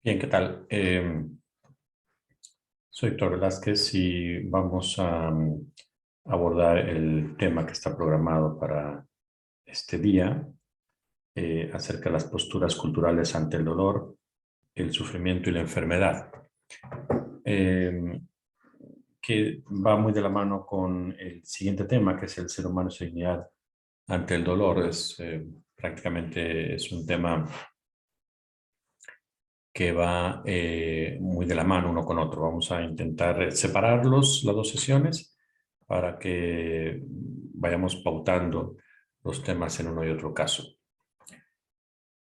Bien, ¿qué tal? Soy Héctor Velázquez y vamos a abordar el tema que está programado para este día acerca de las posturas culturales ante el dolor, el sufrimiento y la enfermedad, eh, que va muy de la mano con el siguiente tema, que es el ser humano y su dignidad ante el dolor. Prácticamente es un tema que va muy de la mano uno con otro. Vamos a intentar separarlos, las dos sesiones, para que vayamos pautando los temas en uno y otro caso.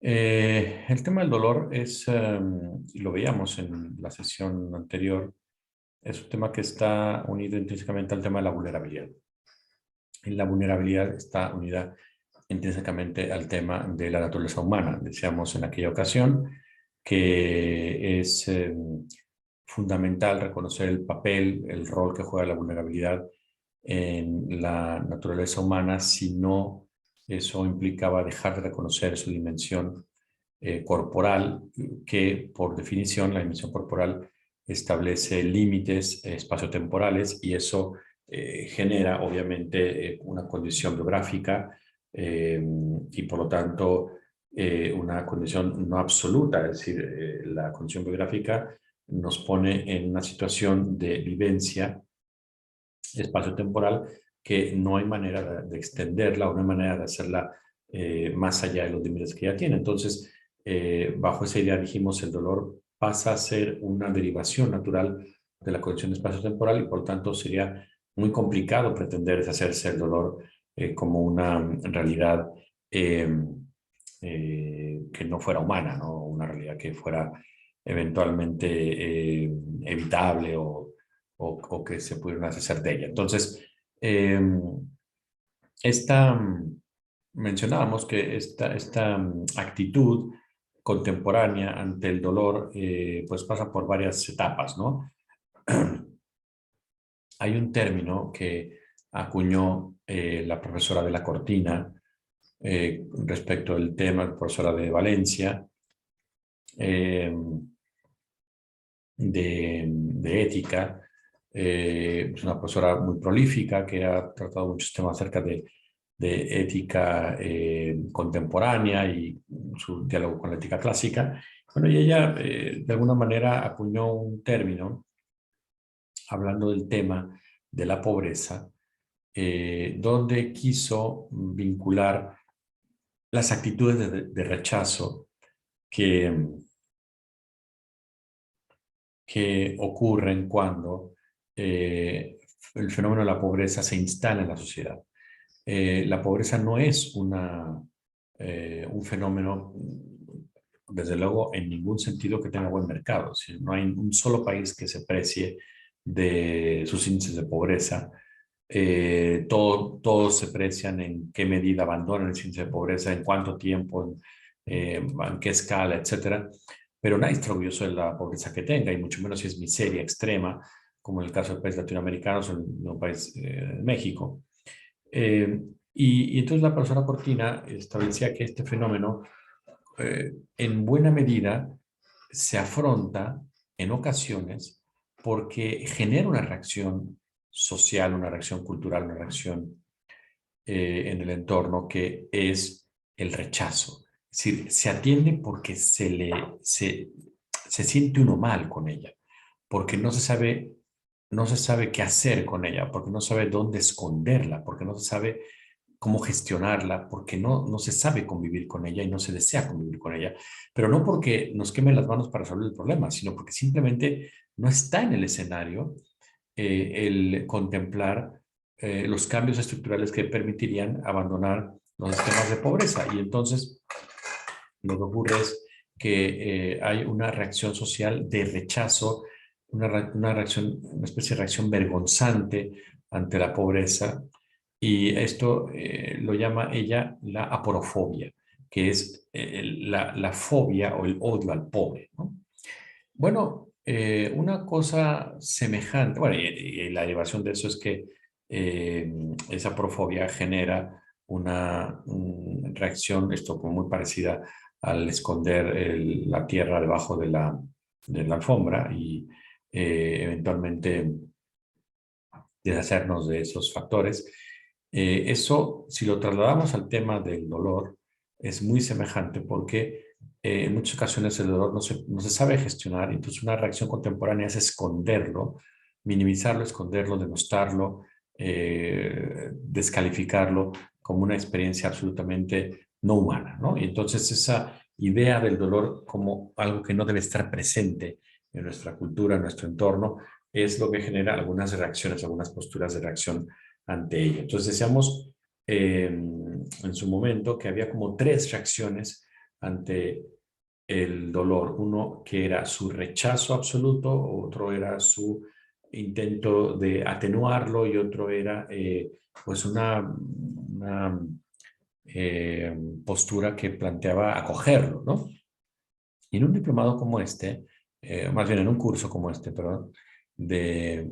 El tema del dolor y lo veíamos en la sesión anterior, es un tema que está unido intrínsecamente al tema de la vulnerabilidad. Y la vulnerabilidad está unida intrínsecamente al tema de la naturaleza humana. Decíamos en aquella ocasión que es fundamental reconocer el papel, el rol que juega la vulnerabilidad en la naturaleza humana, si no eso implicaba dejar de reconocer su dimensión corporal, que por definición la dimensión corporal establece límites espaciotemporales y eso genera obviamente una condición biográfica y por lo tanto una condición no absoluta, es decir, la condición biográfica nos pone en una situación de vivencia espacio-temporal que no hay manera de extenderla o no hay manera de hacerla más allá de los límites que ya tiene. Entonces, bajo esa idea dijimos el dolor pasa a ser una derivación natural de la condición espacio-temporal y por tanto sería muy complicado pretender deshacerse del dolor como una realidad que no fuera humana, ¿no? Una realidad que fuera eventualmente evitable o que se pudieran hacer de ella. Entonces, eh, esta, mencionábamos que esta actitud contemporánea ante el dolor pues pasa por varias etapas, ¿no? Hay un término que acuñó la profesora de la Cortina respecto del tema, la profesora de Valencia, eh, de ética. Es una profesora muy prolífica que ha tratado muchos temas acerca de ética contemporánea y su diálogo con la ética clásica. Bueno, y ella de alguna manera acuñó un término hablando del tema de la pobreza, donde quiso vincular las actitudes de rechazo que, que ocurren cuando el fenómeno de la pobreza se instala en la sociedad. La pobreza no es un fenómeno, desde luego, en ningún sentido que tenga buen mercado. Si no hay un solo país que se precie de sus índices de pobreza. Todos se precian en qué medida abandonan el índice de pobreza, en cuánto tiempo, en qué escala, etcétera. Pero nadie está orgulloso de la pobreza que tenga, y mucho menos si es miseria extrema, como en el caso de países latinoamericanos o en un país, México. Eh, y entonces la profesora Cortina establecía que este fenómeno, en buena medida, se afronta en ocasiones porque genera una reacción social, una reacción cultural, una reacción en el entorno que es el rechazo. Es decir, se atiende porque se siente uno mal con ella, porque no se sabe qué hacer con ella, porque no sabe dónde esconderla, porque no se sabe cómo gestionarla, porque no se sabe convivir con ella y no se desea convivir con ella, pero no porque nos quemen las manos para resolver el problema, sino porque simplemente no está en el escenario el contemplar los cambios estructurales que permitirían abandonar los esquemas de pobreza. Y entonces lo que ocurre es que hay una reacción social de rechazo, una reacción, una especie de reacción vergonzante ante la pobreza, y esto lo llama ella la aporofobia, que es la fobia o el odio al pobre, ¿no? Bueno, una cosa semejante, bueno, y la derivación de eso es que esa aporofobia genera una reacción, esto como muy parecida al esconder la tierra debajo de la alfombra y eventualmente deshacernos de esos factores. Eso, si lo trasladamos al tema del dolor, es muy semejante porque en muchas ocasiones el dolor no se sabe gestionar, entonces una reacción contemporánea es esconderlo, minimizarlo, esconderlo, denostarlo, descalificarlo como una experiencia absolutamente no humana, ¿no? Y entonces esa idea del dolor como algo que no debe estar presente en nuestra cultura, en nuestro entorno, es lo que genera algunas reacciones, algunas posturas de reacción ante ello. Entonces decíamos en su momento que había como tres reacciones ante el dolor. Uno que era su rechazo absoluto, otro era su intento de atenuarlo y otro era pues una postura que planteaba acogerlo, ¿no? Y en un diplomado como este, más bien en un curso como este, perdón, de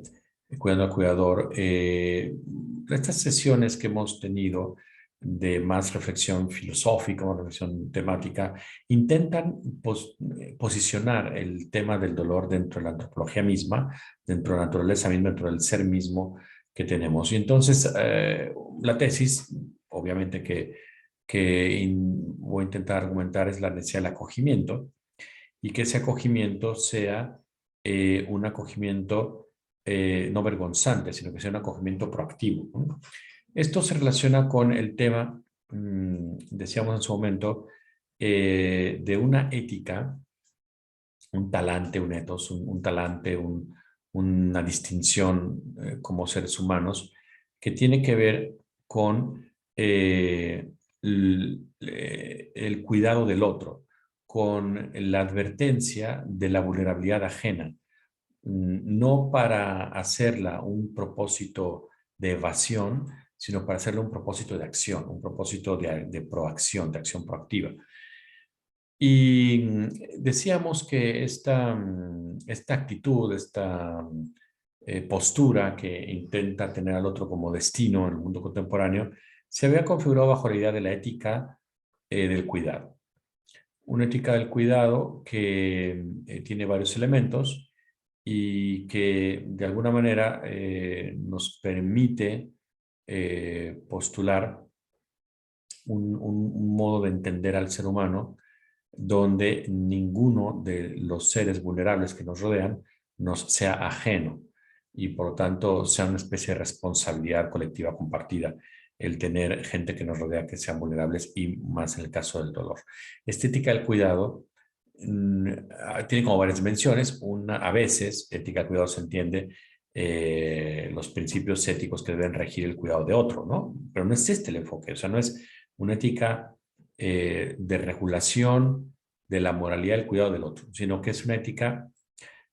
Cuidando al Cuidador, estas sesiones que hemos tenido de más reflexión filosófica, más reflexión temática, intentan posicionar el tema del dolor dentro de la antropología misma, dentro de la naturaleza misma, dentro del ser mismo que tenemos. Y entonces, la tesis, obviamente voy a intentar argumentar es la necesidad del acogimiento, y que ese acogimiento sea un acogimiento no vergonzante, sino que sea un acogimiento proactivo, ¿no? Esto se relaciona con el tema, decíamos en su momento, de una ética, un talante, un ethos, un talante, una distinción como seres humanos, que tiene que ver con el cuidado del otro, con la advertencia de la vulnerabilidad ajena, no para hacerla un propósito de evasión, sino para hacerla un propósito de acción, un propósito de proacción, de acción proactiva. Y decíamos que esta actitud, esta postura que intenta tener al otro como destino en el mundo contemporáneo, se había configurado bajo la idea de la ética del cuidado. Una ética del cuidado que tiene varios elementos y que de alguna manera nos permite postular un modo de entender al ser humano donde ninguno de los seres vulnerables que nos rodean nos sea ajeno y por lo tanto sea una especie de responsabilidad colectiva compartida el tener gente que nos rodea que sean vulnerables y más en el caso del dolor. Esta ética del cuidado tiene como varias dimensiones. Una, a veces, ética del cuidado se entiende los principios éticos que deben regir el cuidado de otro, ¿no? Pero no es este el enfoque, o sea, no es una ética de regulación de la moralidad y el cuidado del otro, sino que es una ética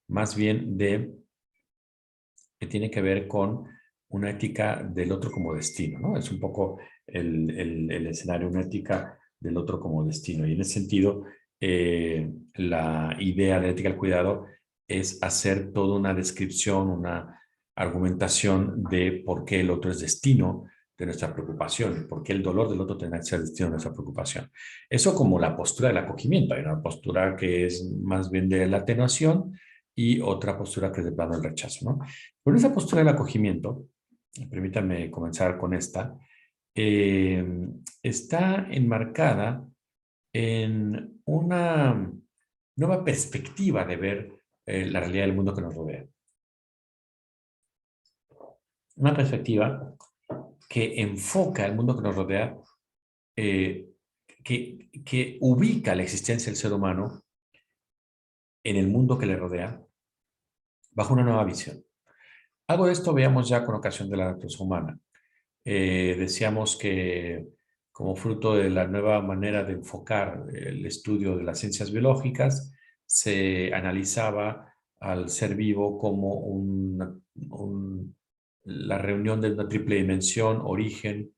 más bien que tiene que ver con una ética del otro como destino, ¿no? Es un poco el escenario, una ética del otro como destino. Y en ese sentido, la idea de ética del cuidado es hacer toda una descripción, una argumentación de por qué el otro es destino de nuestra preocupación, por qué el dolor del otro tiene que ser destino de nuestra preocupación. Eso como la postura del acogimiento. Hay una postura que es más bien de la atenuación y otra postura que es de plano del rechazo, ¿no? Pero esa postura del acogimiento, permítanme comenzar con esta, eh, está enmarcada en una nueva perspectiva de ver la realidad del mundo que nos rodea. Una perspectiva que enfoca el mundo que nos rodea, eh, que ubica la existencia del ser humano en el mundo que le rodea bajo una nueva visión. Algo de esto veíamos ya con ocasión de la naturaleza humana. Decíamos que como fruto de la nueva manera de enfocar el estudio de las ciencias biológicas, se analizaba al ser vivo como la reunión de una triple dimensión: origen,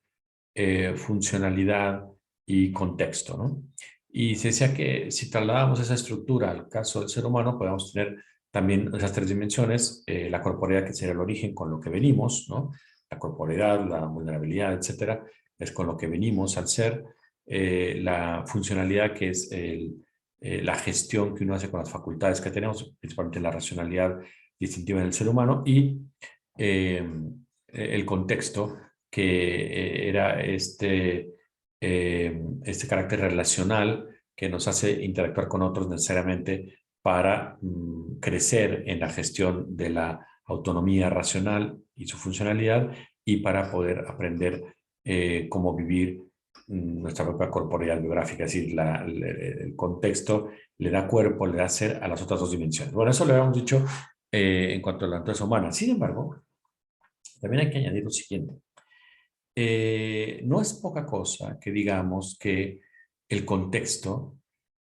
funcionalidad y contexto, ¿no? Y se decía que si trasladamos esa estructura al caso del ser humano, podemos tener también esas tres dimensiones: la corporeidad, que sería el origen con lo que venimos, ¿no? La corporeidad, la vulnerabilidad, etcétera, es con lo que venimos al ser. la funcionalidad, que es la gestión que uno hace con las facultades que tenemos, principalmente la racionalidad distintiva en el ser humano, y eh, el contexto, que era este carácter relacional que nos hace interactuar con otros necesariamente para crecer en la gestión de la autonomía racional y su funcionalidad, y para poder aprender cómo vivir nuestra propia corporeidad biográfica, es decir, el contexto le da cuerpo, le da ser a las otras dos dimensiones. Bueno, eso lo habíamos dicho en cuanto a la naturaleza humana. Sin embargo, también hay que añadir lo siguiente. No es poca cosa que digamos que el contexto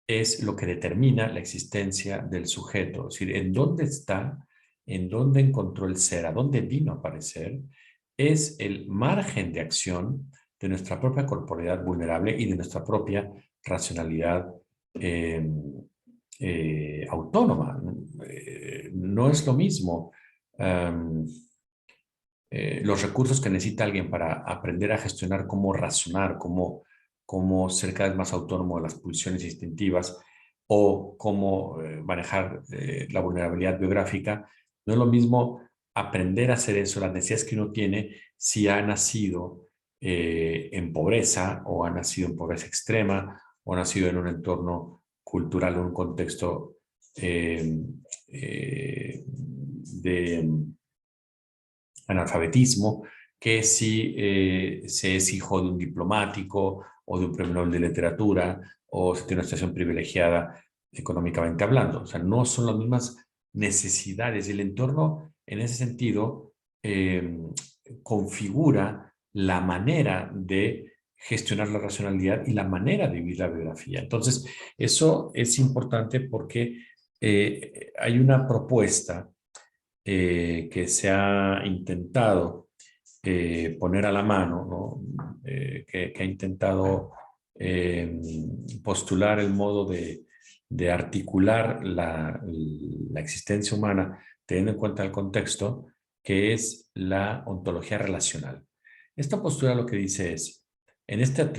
es lo que determina la existencia del sujeto, es decir, en dónde está, en dónde encontró el ser, a dónde vino a aparecer, es el margen de acción de nuestra propia corporeidad vulnerable y de nuestra propia racionalidad eh, autónoma. No es lo mismo los recursos que necesita alguien para aprender a gestionar cómo razonar, cómo ser cada vez más autónomo de las pulsiones instintivas, o cómo manejar la vulnerabilidad biográfica. No es lo mismo aprender a hacer eso, las necesidades que uno tiene, si ha nacido en pobreza, o ha nacido en pobreza extrema, o ha nacido en un entorno cultural, en un contexto de analfabetismo, que si se es hijo de un diplomático o de un premio Nobel de literatura, o se tiene una situación privilegiada económicamente hablando. O sea, no son las mismas necesidades, y el entorno en ese sentido configura la manera de gestionar la racionalidad y la manera de vivir la biografía. Entonces, eso es importante porque hay una propuesta que se ha intentado poner a la mano, ¿no? Que ha intentado postular el modo de articular la existencia humana teniendo en cuenta el contexto, que es la ontología relacional. Esta postura lo que dice es, en esta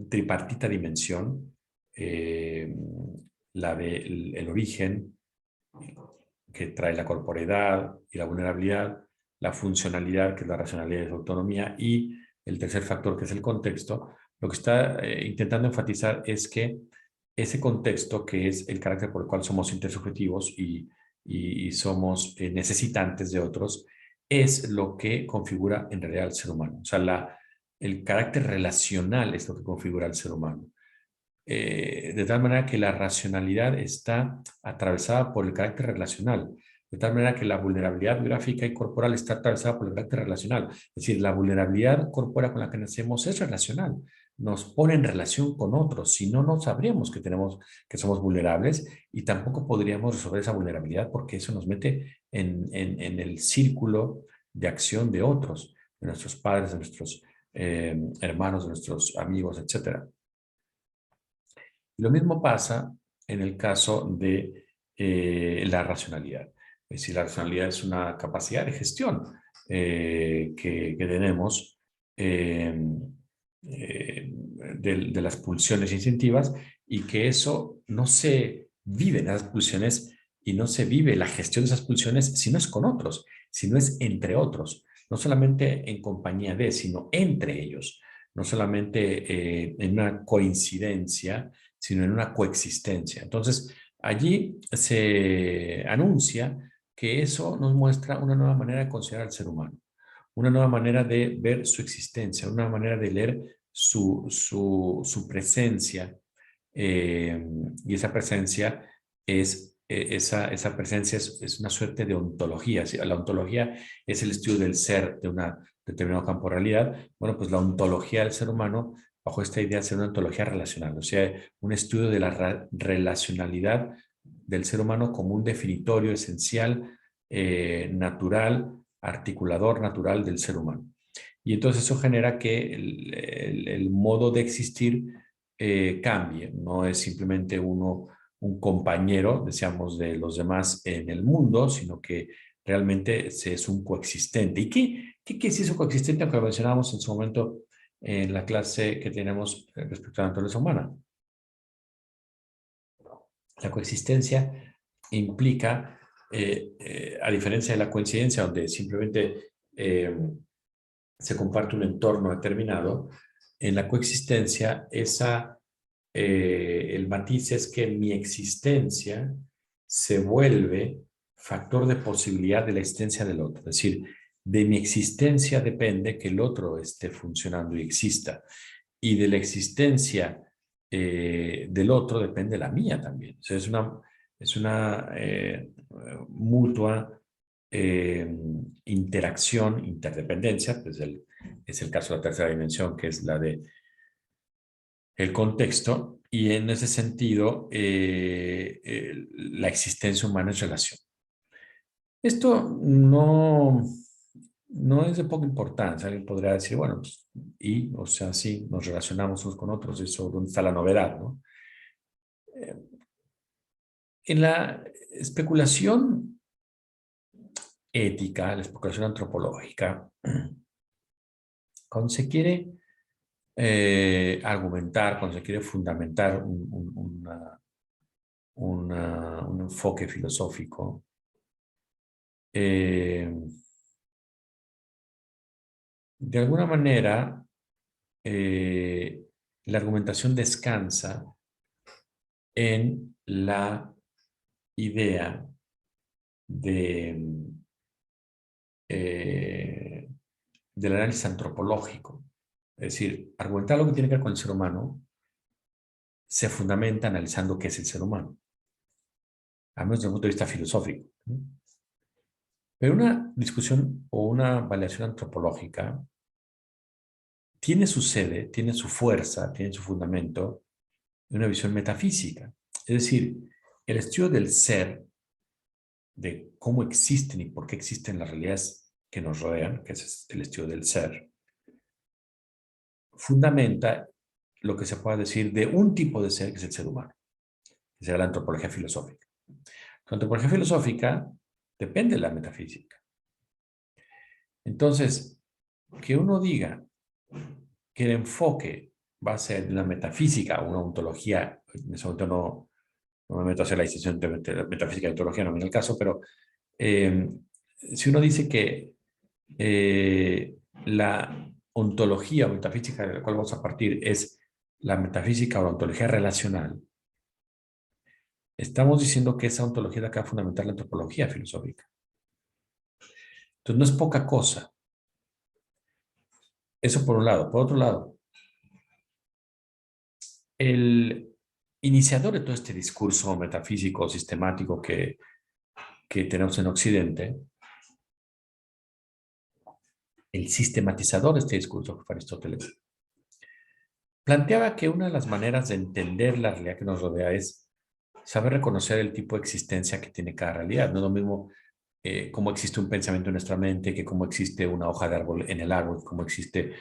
tripartita dimensión, eh, la del el origen, que trae la corporeidad y la vulnerabilidad, la funcionalidad, que es la racionalidad y la autonomía, y el tercer factor, que es el contexto, lo que está intentando enfatizar es que ese contexto, que es el carácter por el cual somos intersubjetivos y somos necesitantes de otros, es lo que configura en realidad al ser humano. O sea, el carácter relacional es lo que configura al ser humano. De tal manera que la racionalidad está atravesada por el carácter relacional, de tal manera que la vulnerabilidad biográfica y corporal está atravesada por el carácter relacional. Es decir, la vulnerabilidad corporal con la que nacemos es relacional, nos pone en relación con otros, si no, no sabríamos que somos vulnerables, y tampoco podríamos resolver esa vulnerabilidad, porque eso nos mete en el círculo de acción de otros, de nuestros padres, de nuestros hermanos, de nuestros amigos, etcétera. Lo mismo pasa en el caso de la racionalidad. Es decir, la racionalidad es una capacidad de gestión que tenemos de las pulsiones instintivas, y que eso no se vive en esas pulsiones, y no se vive la gestión de esas pulsiones si no es con otros, si no es entre otros, no solamente en compañía de, sino entre ellos, no solamente en una coincidencia, sino en una coexistencia. Entonces, allí se anuncia que eso nos muestra una nueva manera de considerar al ser humano, una nueva manera de ver su existencia, una nueva manera de leer su presencia, y esa presencia esa presencia es una suerte de ontología. ¿Sí? La ontología es el estudio del ser de una determinado campo de realidad. Bueno, pues la ontología del ser humano, bajo esta idea, es una ontología relacional, o sea, un estudio de la relacionalidad del ser humano como un definitorio esencial, natural, articulador natural del ser humano. Y entonces eso genera que el modo de existir cambie. No es simplemente uno un compañero, decíamos, de los demás en el mundo, sino que realmente se es un coexistente. ¿Y qué es eso coexistente? Aunque lo mencionábamos en su momento en la clase que tenemos respecto a la naturaleza humana. La coexistencia implica, a diferencia de la coincidencia, donde simplemente se comparte un entorno determinado, en la coexistencia el matiz es que mi existencia se vuelve factor de posibilidad de la existencia del otro. Es decir, de mi existencia depende que el otro esté funcionando y exista. Y de la existencia del otro depende la mía también. O sea, es una mutua interacción, interdependencia, pues es el caso de la tercera dimensión, que es la de el contexto, y en ese sentido la existencia humana es relación. Esto no es de poca importancia. Alguien podría decir, bueno, pues, o sea, sí, nos relacionamos unos con otros, eso, ¿dónde está la novedad, no? En la especulación ética, la especulación antropológica, cuando se quiere argumentar, cuando se quiere fundamentar un enfoque filosófico, eh, de alguna manera la argumentación descansa en la idea de, eh, del análisis antropológico. Es decir, argumentar lo que tiene que ver con el ser humano se fundamenta analizando qué es el ser humano, al menos desde el punto de vista filosófico, ¿no? Pero una discusión o una validación antropológica tiene su sede, tiene su fuerza, tiene su fundamento en una visión metafísica. Es decir, el estudio del ser, de cómo existen y por qué existen las realidades que nos rodean, que es el estudio del ser, fundamenta lo que se puede decir de un tipo de ser que es el ser humano, que será la antropología filosófica. La antropología filosófica depende de la metafísica. Entonces, que uno diga que el enfoque va a ser de una metafísica o una ontología, en ese momento no me meto a hacer la distinción de metafísica y ontología, no viene el caso, pero si uno dice que la ontología o metafísica de la cual vamos a partir es la metafísica o la ontología relacional, estamos diciendo que esa ontología es la que va a fundamentar la antropología filosófica. Entonces no es poca cosa. Eso por un lado. Por otro lado, el iniciador de todo este discurso metafísico sistemático que tenemos en Occidente, el sistematizador de este discurso, que fue Aristóteles, planteaba que una de las maneras de entender la realidad que nos rodea es saber reconocer el tipo de existencia que tiene cada realidad. No es lo mismo cómo existe un pensamiento en nuestra mente que cómo existe una hoja de árbol en el árbol, cómo existe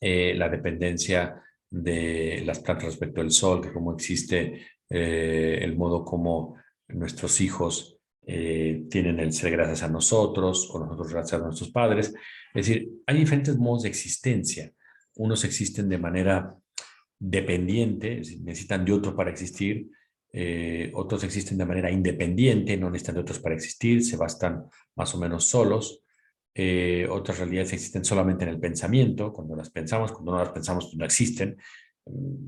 la dependencia de las plantas respecto al sol, que cómo existe el modo como nuestros hijos tienen el ser gracias a nosotros o nosotros gracias a nuestros padres. Es decir, hay diferentes modos de existencia. Unos existen de manera dependiente, es decir, necesitan de otro para existir. Otros existen de manera independiente, no necesitan de otros para existir, se bastan más o menos solos. Otras realidades existen solamente en el pensamiento, cuando las pensamos, cuando no las pensamos, pues no existen. Mm,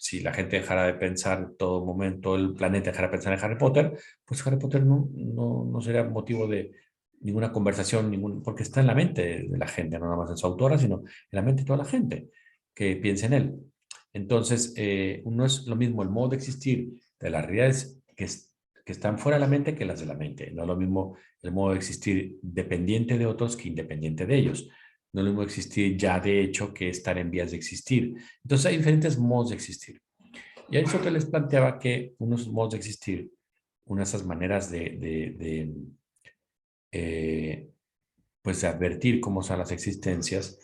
Si la gente dejara de pensar todo momento, el planeta dejara de pensar en Harry Potter, pues Harry Potter no sería motivo de ninguna conversación, porque está en la mente de la gente, no nada más en su autora, sino en la mente de toda la gente que piensa en él. Entonces, no es lo mismo el modo de existir de las realidades que están fuera de la mente que las de la mente. No es lo mismo el modo de existir dependiente de otros que independiente de ellos. No es lo mismo existir ya de hecho que estar en vías de existir. Entonces hay diferentes modos de existir. Y Aristóteles planteaba que unos modos de existir, una de esas maneras eh, pues de advertir cómo son las existencias,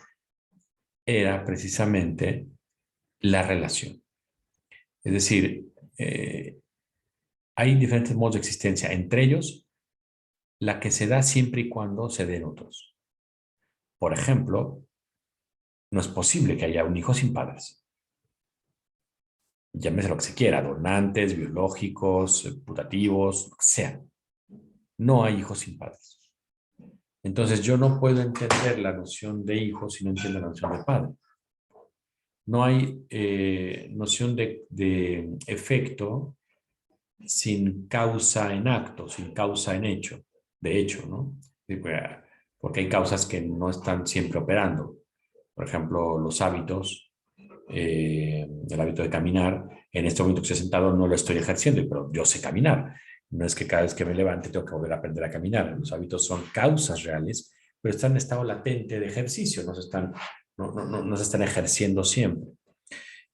era precisamente la relación. Es decir, hay diferentes modos de existencia, entre ellos la que se da siempre y cuando se den otros. Por ejemplo, No es posible que haya un hijo sin padres. Llámese lo que se quiera, donantes, biológicos, putativos, lo que sea. No hay hijos sin padres. Entonces yo no puedo entender la noción de hijo si no entiendo la noción de padre. No hay noción de efecto sin causa en acto, sin causa en hecho, de hecho, ¿no? Porque hay causas que no están siempre operando. Por ejemplo, los hábitos, el hábito de caminar, en este momento que estoy sentado no lo estoy ejerciendo, pero yo sé caminar. No es que cada vez que me levante tengo que volver a aprender a caminar. Los hábitos son causas reales, pero están en estado latente de ejercicio, no se están ejerciendo siempre.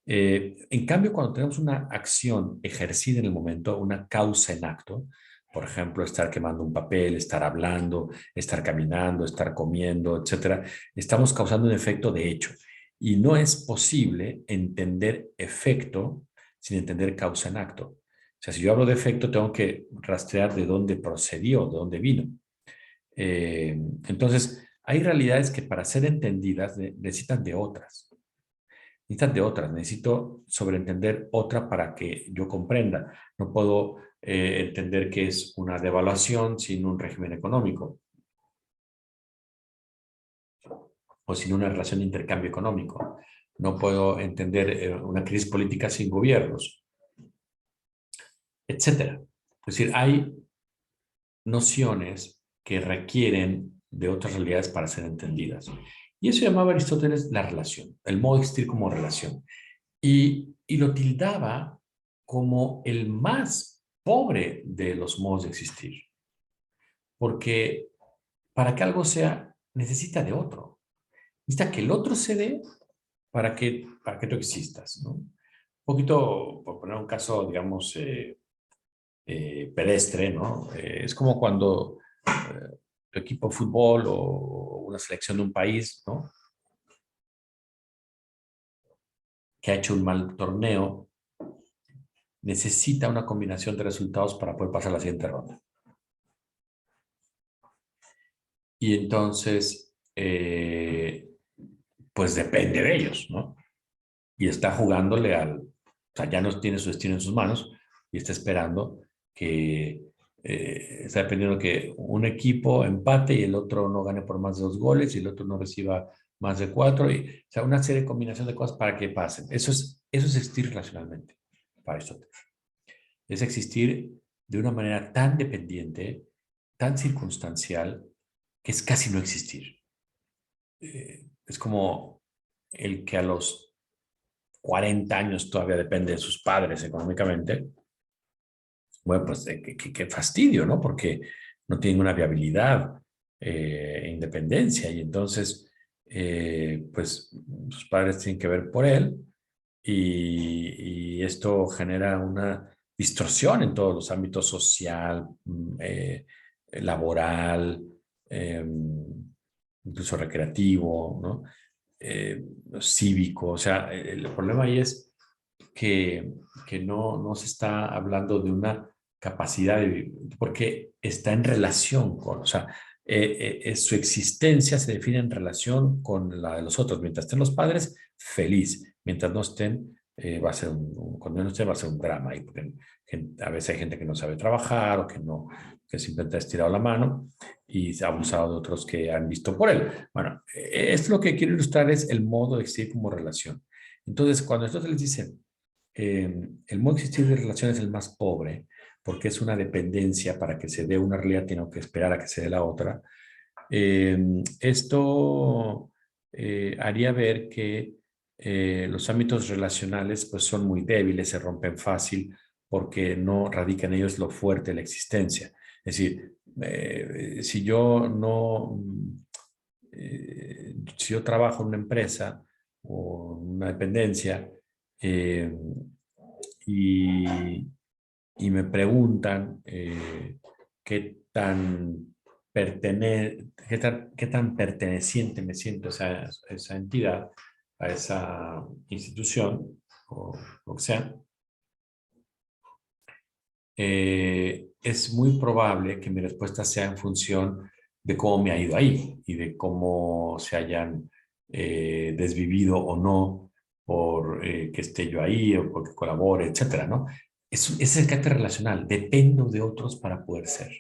En cambio, cuando tenemos una acción ejercida en el momento, una causa en acto, por ejemplo, estar quemando un papel, estar hablando, estar caminando, estar comiendo, etcétera, estamos causando un efecto de hecho. Y no es posible entender efecto sin entender causa en acto. O sea, si yo hablo de efecto, tengo que rastrear de dónde procedió, de dónde vino. Eh, entonces, hay realidades que para ser entendidas necesitan de otras. Necesitan de otras, necesito sobreentender otra para que yo comprenda. No puedo entender que es una devaluación sin un régimen económico o sin una relación de intercambio económico. No puedo entender una crisis política sin gobiernos, etcétera. Es decir, hay nociones que requieren de otras realidades para ser entendidas. Y eso llamaba Aristóteles la relación, el modo de existir como relación. Y lo tildaba como el más pobre de los modos de existir, porque para que algo sea, necesita de otro. Necesita que el otro se dé para que tú existas, ¿no? Un poquito, por poner un caso, digamos, pedestre, ¿no? Es como cuando tu equipo de fútbol o una selección de un país, ¿no? Que ha hecho un mal torneo, necesita una combinación de resultados para poder pasar a la siguiente ronda. Y entonces, pues depende de ellos, ¿no? Y está jugándole o sea, ya no tiene su destino en sus manos y está esperando que, está dependiendo que un equipo empate y el otro no gane por más de 2 goles y el otro no reciba más de 4, o sea, una serie de combinación de cosas para que pasen. Eso es existir racionalmente para Aristóteles. Es existir de una manera tan dependiente, tan circunstancial, que es casi no existir. Es como el que a los 40 años todavía depende de sus padres económicamente. Bueno, pues qué fastidio, ¿no? Porque no tienen una viabilidad e independencia y entonces, pues sus padres tienen que ver por él y esto genera una distorsión en todos los ámbitos social, laboral, eh, incluso recreativo, ¿no? Cívico. O sea, el problema ahí es que, que no se está hablando de una capacidad porque está en relación con, o sea, su existencia se define en relación con la de los otros. Mientras estén los padres, feliz. Mientras no estén, va a ser cuando no estén, va a ser un drama. Y porque a veces hay gente que no sabe trabajar o que no, que simplemente ha estirado la mano y se ha abusado de otros que han visto por él. Bueno, esto lo que quiero ilustrar es el modo de existir como relación. Entonces, cuando esto se les dice, el modo de existir de relación es el más pobre, porque es una dependencia. Para que se dé una realidad, tengo que esperar a que se dé la otra. Esto haría ver que los ámbitos relacionales pues, son muy débiles, se rompen fácil, porque no radica en ellos lo fuerte de la existencia. Es decir, si yo trabajo en una empresa o en una dependencia, eh, y, y me preguntan qué tan perteneciente me siento a esa entidad, a esa institución o lo que sea, es muy probable que mi respuesta sea en función de cómo me ha ido ahí y de cómo se hayan desvivido o no, por que esté yo ahí o porque colabore, etcétera, ¿no? Es el carácter relacional. Dependo de otros para poder ser.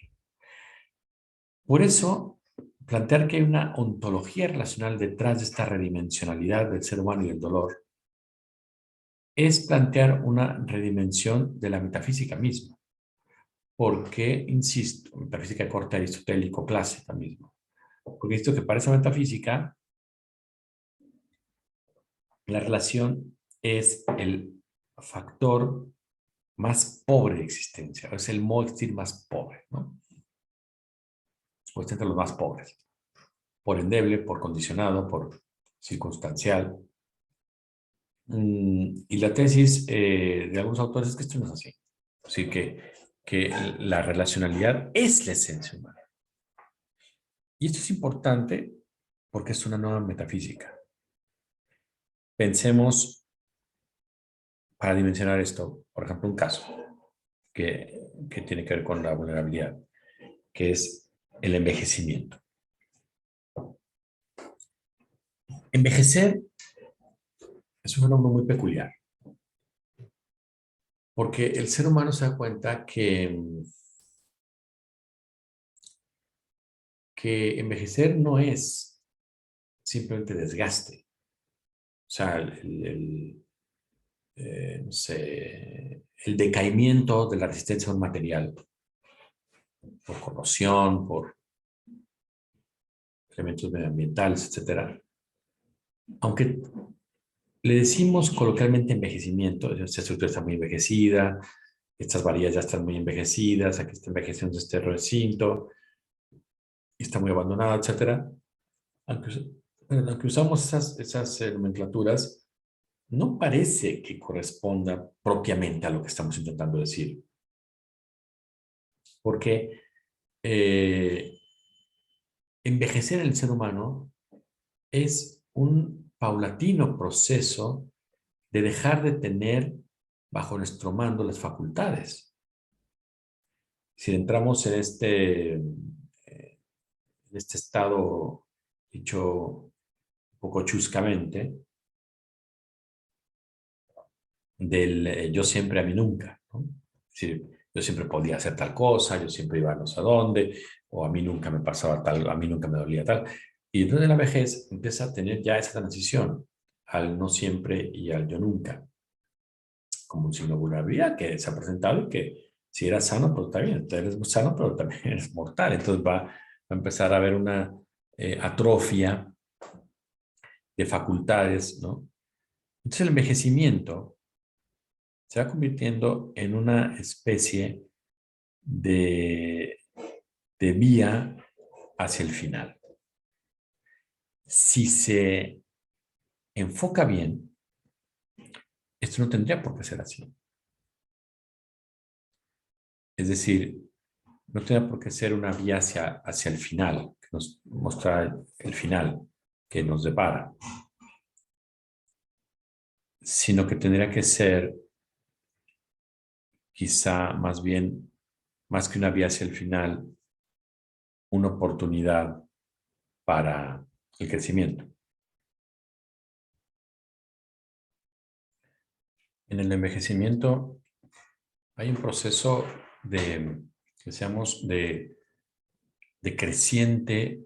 Por eso, plantear que hay una ontología relacional detrás de esta redimensionalidad del ser humano y del dolor es plantear una redimensión de la metafísica misma. Porque, insisto, metafísica corte aristotélico clásica mismo. Porque esto que para esa metafísica, la relación es el factor más pobre de existencia, es el modo de existir más pobre, ¿no? O está entre los más pobres, por endeble, por condicionado, por circunstancial. Y la tesis de algunos autores es que esto no es así. Así que la relacionalidad es la esencia humana. Y esto es importante porque es una nueva metafísica. Pensemos, para dimensionar esto, por ejemplo, un caso que tiene que ver con la vulnerabilidad, que es el envejecimiento. Envejecer es un fenómeno muy peculiar, porque el ser humano se da cuenta que envejecer no es simplemente desgaste. O sea, no sé, el decaimiento de la resistencia a un material por corrosión, por elementos medioambientales, etcétera. Aunque le decimos coloquialmente envejecimiento, esta estructura está muy envejecida, estas varillas ya están muy envejecidas, aquí está envejeciendo este recinto, está muy abandonado, etcétera. Aunque usamos esas nomenclaturas, no parece que corresponda propiamente a lo que estamos intentando decir. Porque envejecer en el ser humano es un paulatino proceso de dejar de tener bajo nuestro mando las facultades. Si entramos en este estado dicho un poco chuscamente, del yo siempre a mí nunca, ¿no? Es decir, yo siempre podía hacer tal cosa, yo siempre iba a no sé a dónde, o a mí nunca me pasaba tal, a mí nunca me dolía tal. Y entonces la vejez empieza a tener ya esa transición al no siempre y al yo nunca, como un signo de vulnerabilidad que se ha presentado y que si eras sano, pues está bien, eres sano, pero también eres mortal. Entonces va a empezar a haber una atrofia de facultades, ¿no? Entonces el envejecimiento se va convirtiendo en una especie de, de vía hacia el final. Si se enfoca bien, esto no tendría por qué ser así. Es decir, no tendría por qué ser una vía hacia el final, que nos muestra el final que nos depara, sino que tendría que ser quizá más bien, más que una vía hacia el final, una oportunidad para el crecimiento. En el envejecimiento hay un proceso de creciente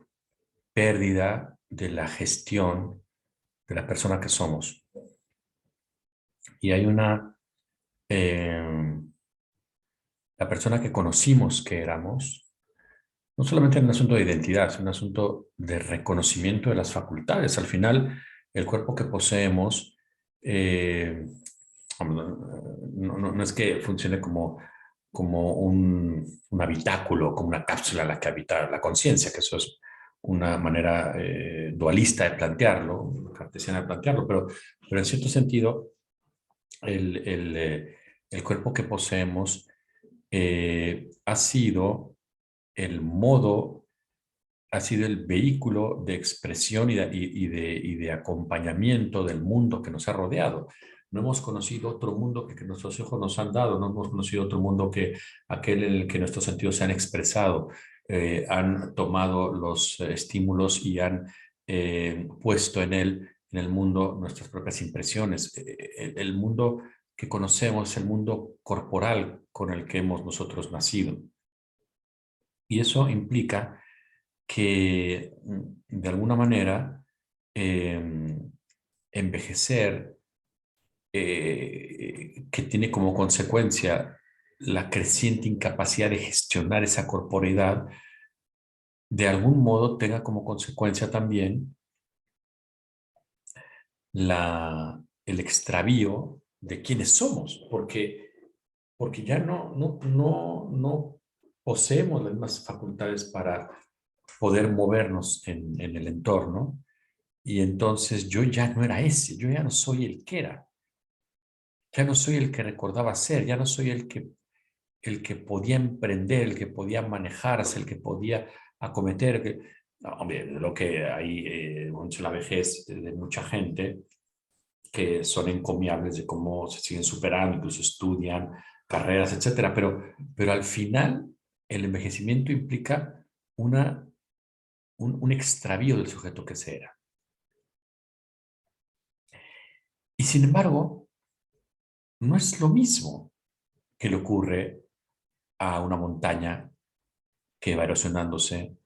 pérdida de la gestión de la persona que somos. Y hay la persona que conocimos que éramos, no solamente en un asunto de identidad, es un asunto de reconocimiento de las facultades. Al final, el cuerpo que poseemos no es que funcione como un habitáculo, como una cápsula en la que habita la conciencia, que eso es una manera dualista de plantearlo, cartesiana de plantearlo, pero en cierto sentido, el cuerpo que poseemos ha sido el modo, ha sido el vehículo de expresión y de acompañamiento del mundo que nos ha rodeado. No hemos conocido otro mundo que nuestros ojos nos han dado, no hemos conocido otro mundo que aquel en el que nuestros sentidos se han expresado, han tomado los estímulos y han puesto en el mundo, nuestras propias impresiones. El mundo que conocemos es el mundo corporal con el que hemos nosotros nacido. Y eso implica que, de alguna manera, envejecer, que tiene como consecuencia la creciente incapacidad de gestionar esa corporeidad, de algún modo tenga como consecuencia también el extravío de quiénes somos, porque ya no poseemos las mismas facultades para poder movernos en el entorno, y entonces yo ya no era ese, yo ya no soy el que era, ya no soy el que recordaba ser, ya no soy el que podía emprender, el que podía manejarse, el que podía acometer. No, hombre, lo que hay, mucho la vejez de mucha gente, que son encomiables de cómo se siguen superando, incluso estudian carreras, etcétera. Pero al final, el envejecimiento implica un extravío del sujeto que se era. Y sin embargo, no es lo mismo que le ocurre a una montaña que va erosionándose,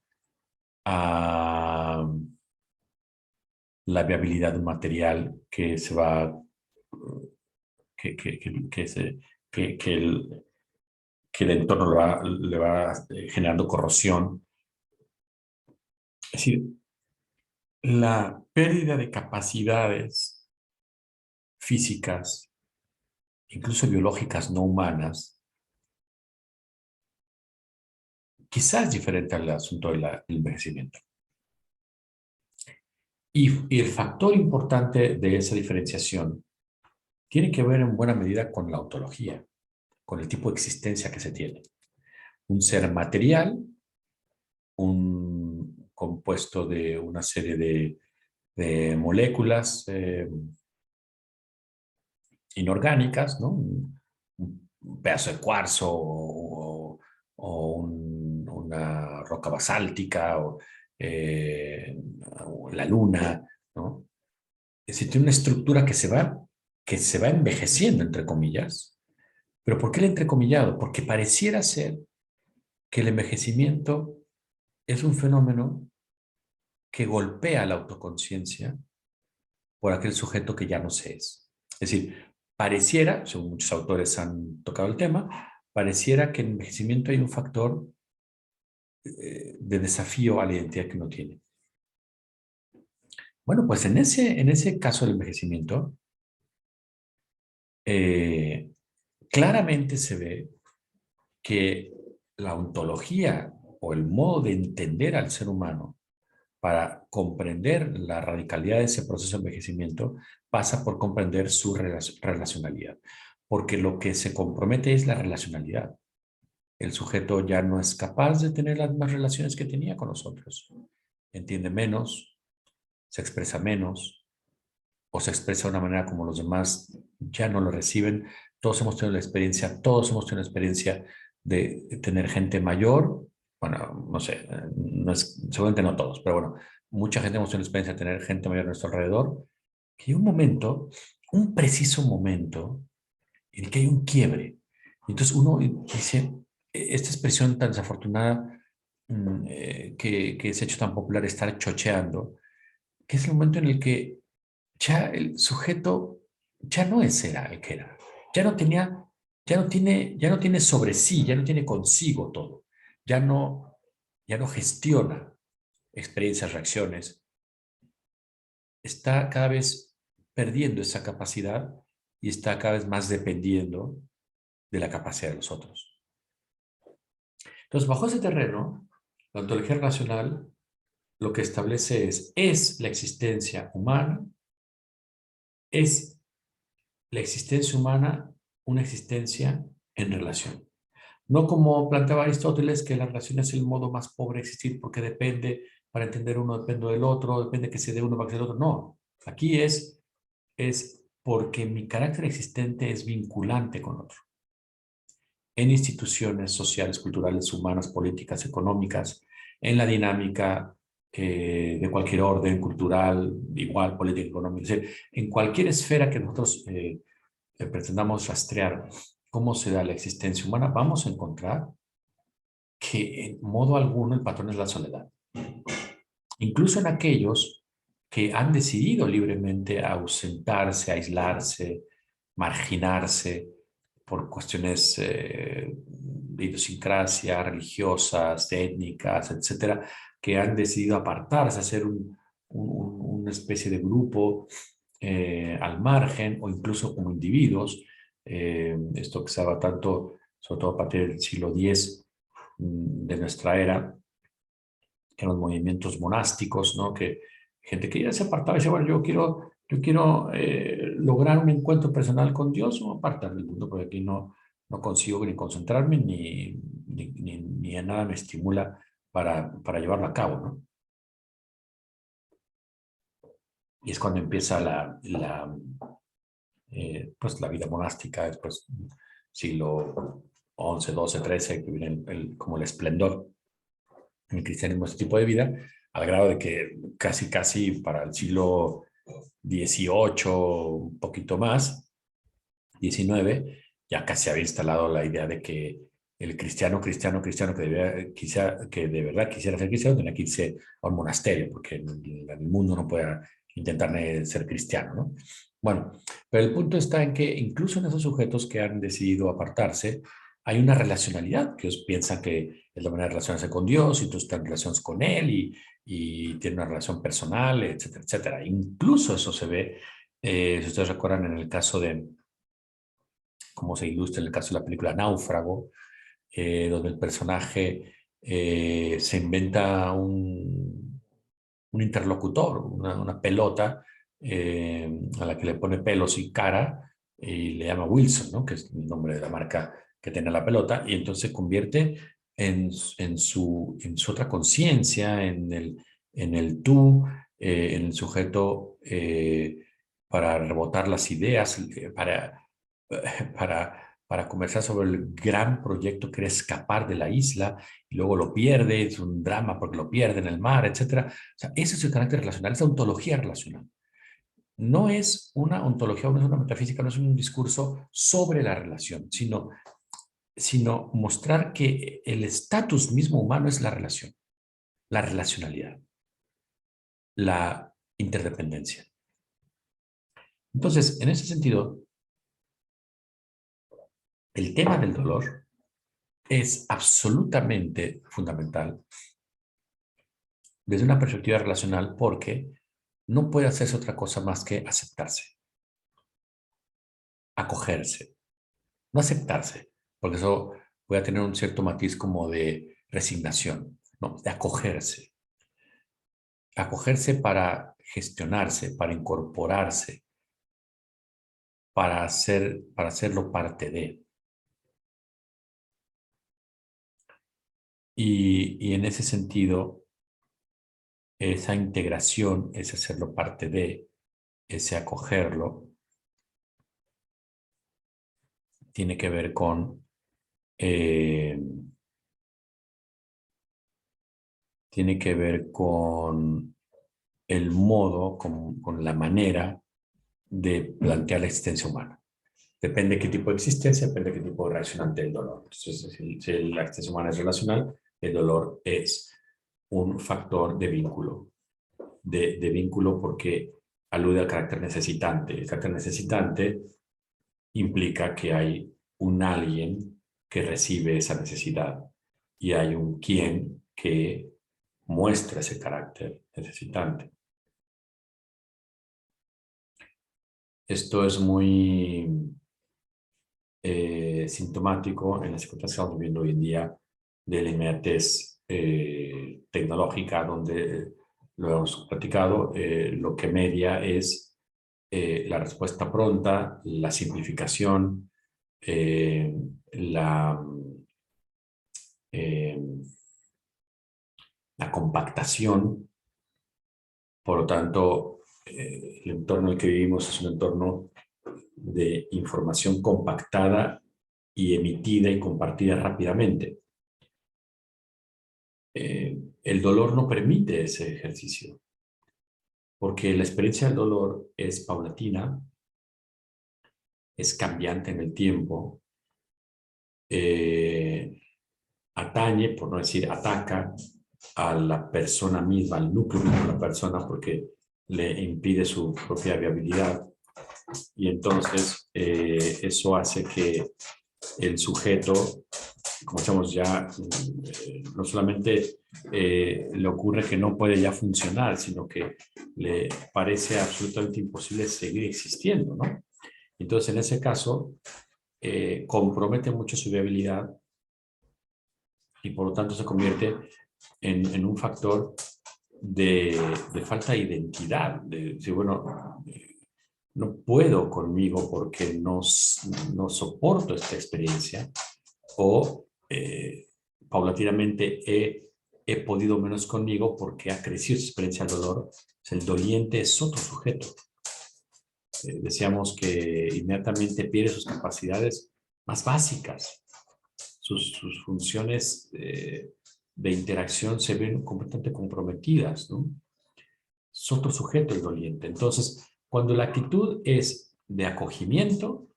a la viabilidad de un material que se va, que, se, que el entorno le va generando corrosión. Es decir, la pérdida de capacidades físicas, incluso biológicas no humanas, quizás es diferente al asunto del envejecimiento. Y el factor importante de esa diferenciación tiene que ver en buena medida con la ontología, con el tipo de existencia que se tiene. Un ser material, un compuesto de una serie de moléculas inorgánicas, ¿no? Un pedazo de cuarzo una roca basáltica o la luna, ¿no? Es decir, tiene una estructura que se va envejeciendo, entre comillas. ¿Pero por qué el entrecomillado? Porque pareciera ser que el envejecimiento es un fenómeno que golpea la autoconciencia por aquel sujeto que ya no se es. Es decir, pareciera, según muchos autores han tocado el tema, pareciera que en el envejecimiento hay un factor de desafío a la identidad que uno tiene. Bueno, pues en ese caso del envejecimiento, eh, claramente se ve que la ontología o el modo de entender al ser humano para comprender la radicalidad de ese proceso de envejecimiento pasa por comprender su relacionalidad, porque lo que se compromete es la relacionalidad. El sujeto ya no es capaz de tener las mismas relaciones que tenía con nosotros. Entiende menos, se expresa menos, o se expresa de una manera como los demás ya no lo reciben. Todos hemos tenido la experiencia de tener gente mayor. Bueno, no sé, seguramente no todos, pero bueno, mucha gente hemos tenido la experiencia de tener gente mayor a nuestro alrededor, que hay un momento, un preciso momento, en el que hay un quiebre. Entonces uno dice, esta expresión tan desafortunada que se ha hecho tan popular, estar chocheando, que es el momento en el que ya el sujeto ya no es era el que era. Ya no tenía, ya no tiene sobre sí, ya no tiene consigo todo. Ya no, ya no gestiona experiencias, reacciones. Está cada vez perdiendo esa capacidad y está cada vez más dependiendo de la capacidad de los otros. Entonces, bajo ese terreno, la ontología racional lo que establece es la existencia humana, es la existencia humana una existencia en relación. No como planteaba Aristóteles, que la relación es el modo más pobre de existir porque depende, para entender uno depende del otro, depende que se dé uno para que se dé el otro. No, aquí es porque mi carácter existente es vinculante con otro. En instituciones sociales, culturales, humanas, políticas, económicas, en la dinámica de cualquier orden, cultural, igual, política, económica, es decir, en cualquier esfera que nosotros pretendamos rastrear cómo se da la existencia humana, vamos a encontrar que en modo alguno el patrón es la soledad. Incluso en aquellos que han decidido libremente ausentarse, aislarse, marginarse por cuestiones de idiosincrasia, religiosas, étnicas, etcétera, que han decidido apartarse, hacer una especie de grupo al margen o incluso como individuos. Esto que se daba tanto, sobre todo a partir del siglo X de nuestra era, que eran los movimientos monásticos, ¿no? Que gente que ya se apartaba y decía, bueno, yo quiero lograr un encuentro personal con Dios o apartar del mundo, porque aquí no consigo ni concentrarme ni a nada me estimula para llevarlo a cabo, ¿no? Y es cuando empieza pues la vida monástica, después siglo XI, XII, XIII, que viene como el esplendor en el cristianismo, este tipo de vida, al grado de que casi para el siglo XVIII, un poquito más, XIX, ya casi había instalado la idea de que el cristiano que de verdad quisiera ser cristiano tenía que irse a un monasterio, porque en el mundo no puede intentar ser cristiano, ¿no? Bueno, pero el punto está en que incluso en esos sujetos que han decidido apartarse, hay una relacionalidad, que ellos piensan que es la manera de relacionarse con Dios, y tú estás en relaciones con Él, y tiene una relación personal, etcétera, etcétera. Incluso eso se ve, si ustedes recuerdan en el caso de, como se ilustra en el caso de la película Náufrago, donde el personaje se inventa un interlocutor, una pelota a la que le pone pelos y cara, y le llama Wilson, ¿no? Que es el nombre de la marca que tiene la pelota, y entonces se convierte en su otra conciencia, en el tú, en el sujeto para rebotar las ideas, para conversar sobre el gran proyecto que era escapar de la isla, y luego lo pierde, es un drama porque lo pierde en el mar, etcétera. O sea, ese es el carácter relacional, esa ontología relacional. No es una ontología, no es una metafísica, no es un discurso sobre la relación, sino mostrar que el estatus mismo humano es la relación, la relacionalidad, la interdependencia. Entonces, en ese sentido, el tema del dolor es absolutamente fundamental desde una perspectiva relacional, porque no puede hacerse otra cosa más que aceptarse, acogerse, no aceptarse, porque eso puede tener un cierto matiz como de resignación, no, de acogerse para gestionarse, para incorporarse, para hacerlo parte de. Y en ese sentido, esa integración, ese hacerlo parte de, ese acogerlo, tiene que ver con eh, tiene que ver con el modo, con la manera de plantear la existencia humana. Depende de qué tipo de existencia, depende de qué tipo de relacionante el dolor. Entonces, si la existencia humana es relacional, el dolor es un factor de vínculo, de vínculo, porque alude al carácter necesitante. El carácter necesitante implica que hay un alguien que recibe esa necesidad, y hay un quién que muestra ese carácter necesitante. Esto es muy sintomático en las circunstancias que estamos viviendo hoy en día de la inmediatez tecnológica, donde lo hemos platicado, lo que media es la respuesta pronta, la simplificación, eh, la, eh, la compactación. Por lo tanto, el entorno en el que vivimos es un entorno de información compactada y emitida y compartida rápidamente. El dolor no permite ese ejercicio, porque la experiencia del dolor es paulatina, es cambiante en el tiempo, eh, atañe, por no decir ataca, a la persona misma, al núcleo mismo de la persona, porque le impide su propia viabilidad. Y entonces eso hace que el sujeto, como estamos ya, no solamente le ocurre que no puede ya funcionar, sino que le parece absolutamente imposible seguir existiendo, ¿no? Entonces, en ese caso, compromete mucho su viabilidad y por lo tanto se convierte en un factor de falta de identidad, de decir, bueno, no puedo conmigo porque no soporto esta experiencia, o paulatinamente he podido menos conmigo porque ha crecido esa experiencia del dolor. El doliente es otro sujeto. Decíamos que inmediatamente pierde sus capacidades más básicas, sus funciones de interacción se ven completamente comprometidas, ¿no? Es otro sujeto el doliente. Entonces, cuando la actitud es de acogimiento,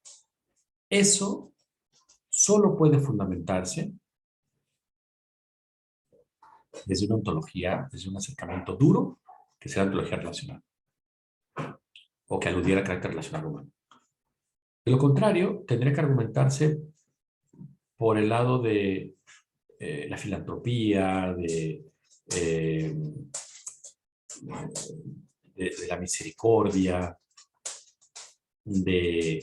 eso solo puede fundamentarse desde una ontología, desde un acercamiento duro, que sea la ontología relacional, o que aludiera al carácter relacional humano. De lo contrario, tendría que argumentarse por el lado de la filantropía, eh, de la misericordia, ¿y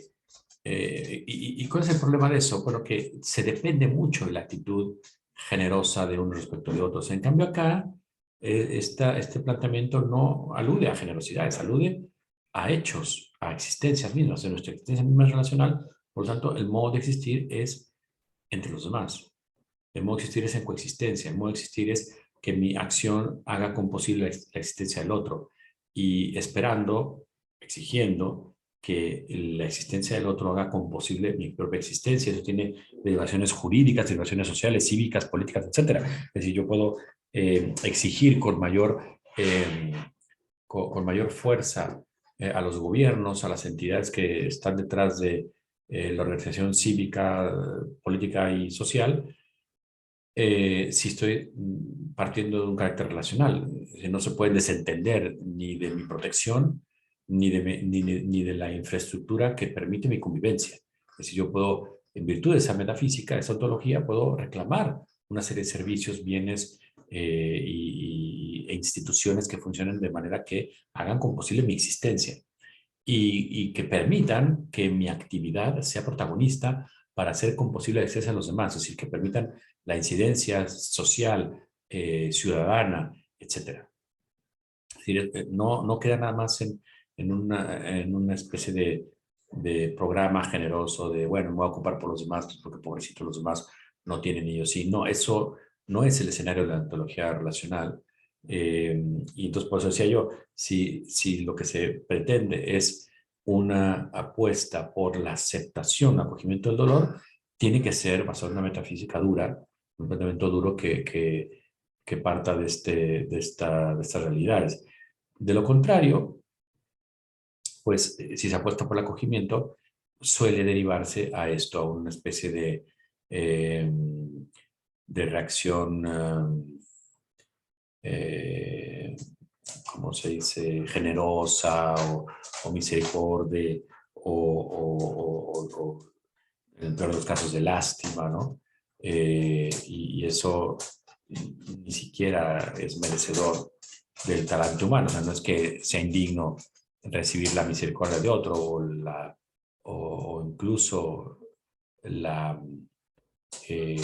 cuál es el problema de eso? Bueno, que se depende mucho de la actitud generosa de uno respecto de otros. En cambio acá, este planteamiento no alude a generosidades, alude a hechos, a existencias mismas. De nuestra existencia misma es relacional, por lo tanto, el modo de existir es entre los demás. El modo de existir es en coexistencia, el modo de existir es que mi acción haga composible la existencia del otro y esperando, exigiendo que la existencia del otro haga composible mi propia existencia. Eso tiene derivaciones jurídicas, derivaciones sociales, cívicas, políticas, etcétera. Es decir, yo puedo exigir con mayor fuerza a los gobiernos, a las entidades que están detrás de la organización cívica, política y social, si estoy partiendo de un carácter relacional. No se pueden desentender ni de mi protección, ni de la infraestructura que permite mi convivencia. Es decir, yo puedo, en virtud de esa metafísica, esa ontología, puedo reclamar una serie de servicios, bienes e instituciones que funcionen de manera que hagan posible mi existencia y que permitan que mi actividad sea protagonista para hacer posible acceso a los demás, es decir, que permitan la incidencia social, ciudadana, etcétera. Es decir, no queda nada más en una especie de programa generoso de, bueno, me voy a ocupar por los demás porque pobrecitos los demás no tienen ellos. Sí, no, eso no es el escenario de la ontología relacional. Y entonces, por eso decía yo, si lo que se pretende es una apuesta por la aceptación, acogimiento del dolor, tiene que ser basado en una metafísica dura, un planteamiento duro que parta de estas realidades. De lo contrario, pues si se apuesta por el acogimiento, suele derivarse a esto, a una especie de reacción, ¿cómo se dice?, generosa o misericordia, o en el peor de los casos de lástima, ¿no? Y eso ni siquiera es merecedor del talante humano. O sea, no es que sea indigno recibir la misericordia de otro o incluso la, eh,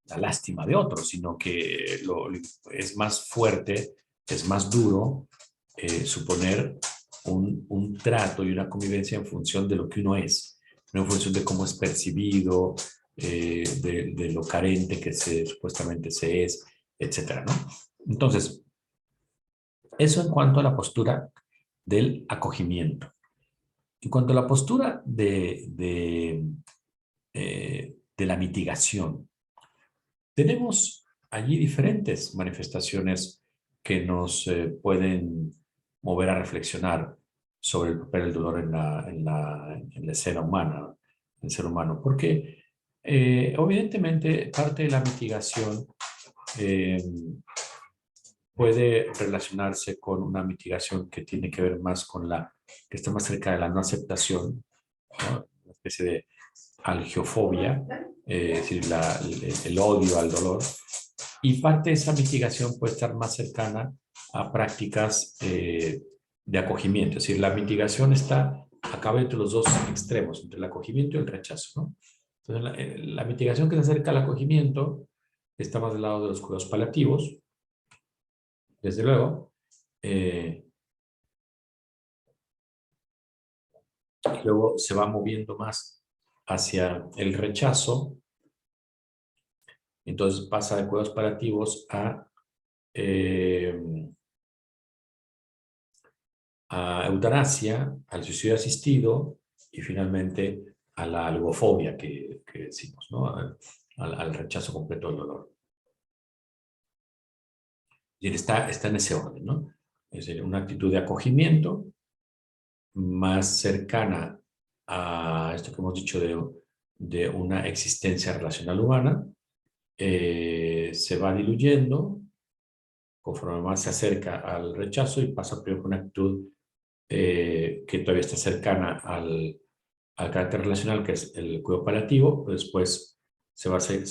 la lástima de otro, sino que es más fuerte, es más duro suponer un trato y una convivencia en función de lo que uno es, no en función de cómo es percibido, de lo carente que supuestamente se es, etcétera, ¿no? Entonces, eso en cuanto a la postura del acogimiento. En cuanto a la postura de la mitigación, tenemos allí diferentes manifestaciones que nos pueden mover a reflexionar sobre el papel del dolor en la escena humana, en el ser humano. Porque evidentemente parte de la mitigación eh, puede relacionarse con una mitigación que tiene que ver más con que está más cerca de la no aceptación, ¿no? Una especie de algiofobia, es decir, el odio al dolor. Y parte de esa mitigación puede estar más cercana a prácticas de acogimiento. Es decir, la mitigación acaba entre los dos extremos, entre el acogimiento y el rechazo, ¿no? Entonces, la mitigación que se acerca al acogimiento está más del lado de los cuidados paliativos, desde luego. Y luego se va moviendo más hacia el rechazo. Entonces pasa de cuidados paliativos a eutanasia, al suicidio asistido y finalmente a la algofobia que decimos, ¿no? Al rechazo completo del dolor. Y está en ese orden, ¿no? Es decir, una actitud de acogimiento más cercana a esto que hemos dicho de una existencia relacional humana, se va diluyendo conforme más se acerca al rechazo y pasa primero por una actitud que todavía está cercana al carácter relacional, que es el cuidado paliativo, pero después se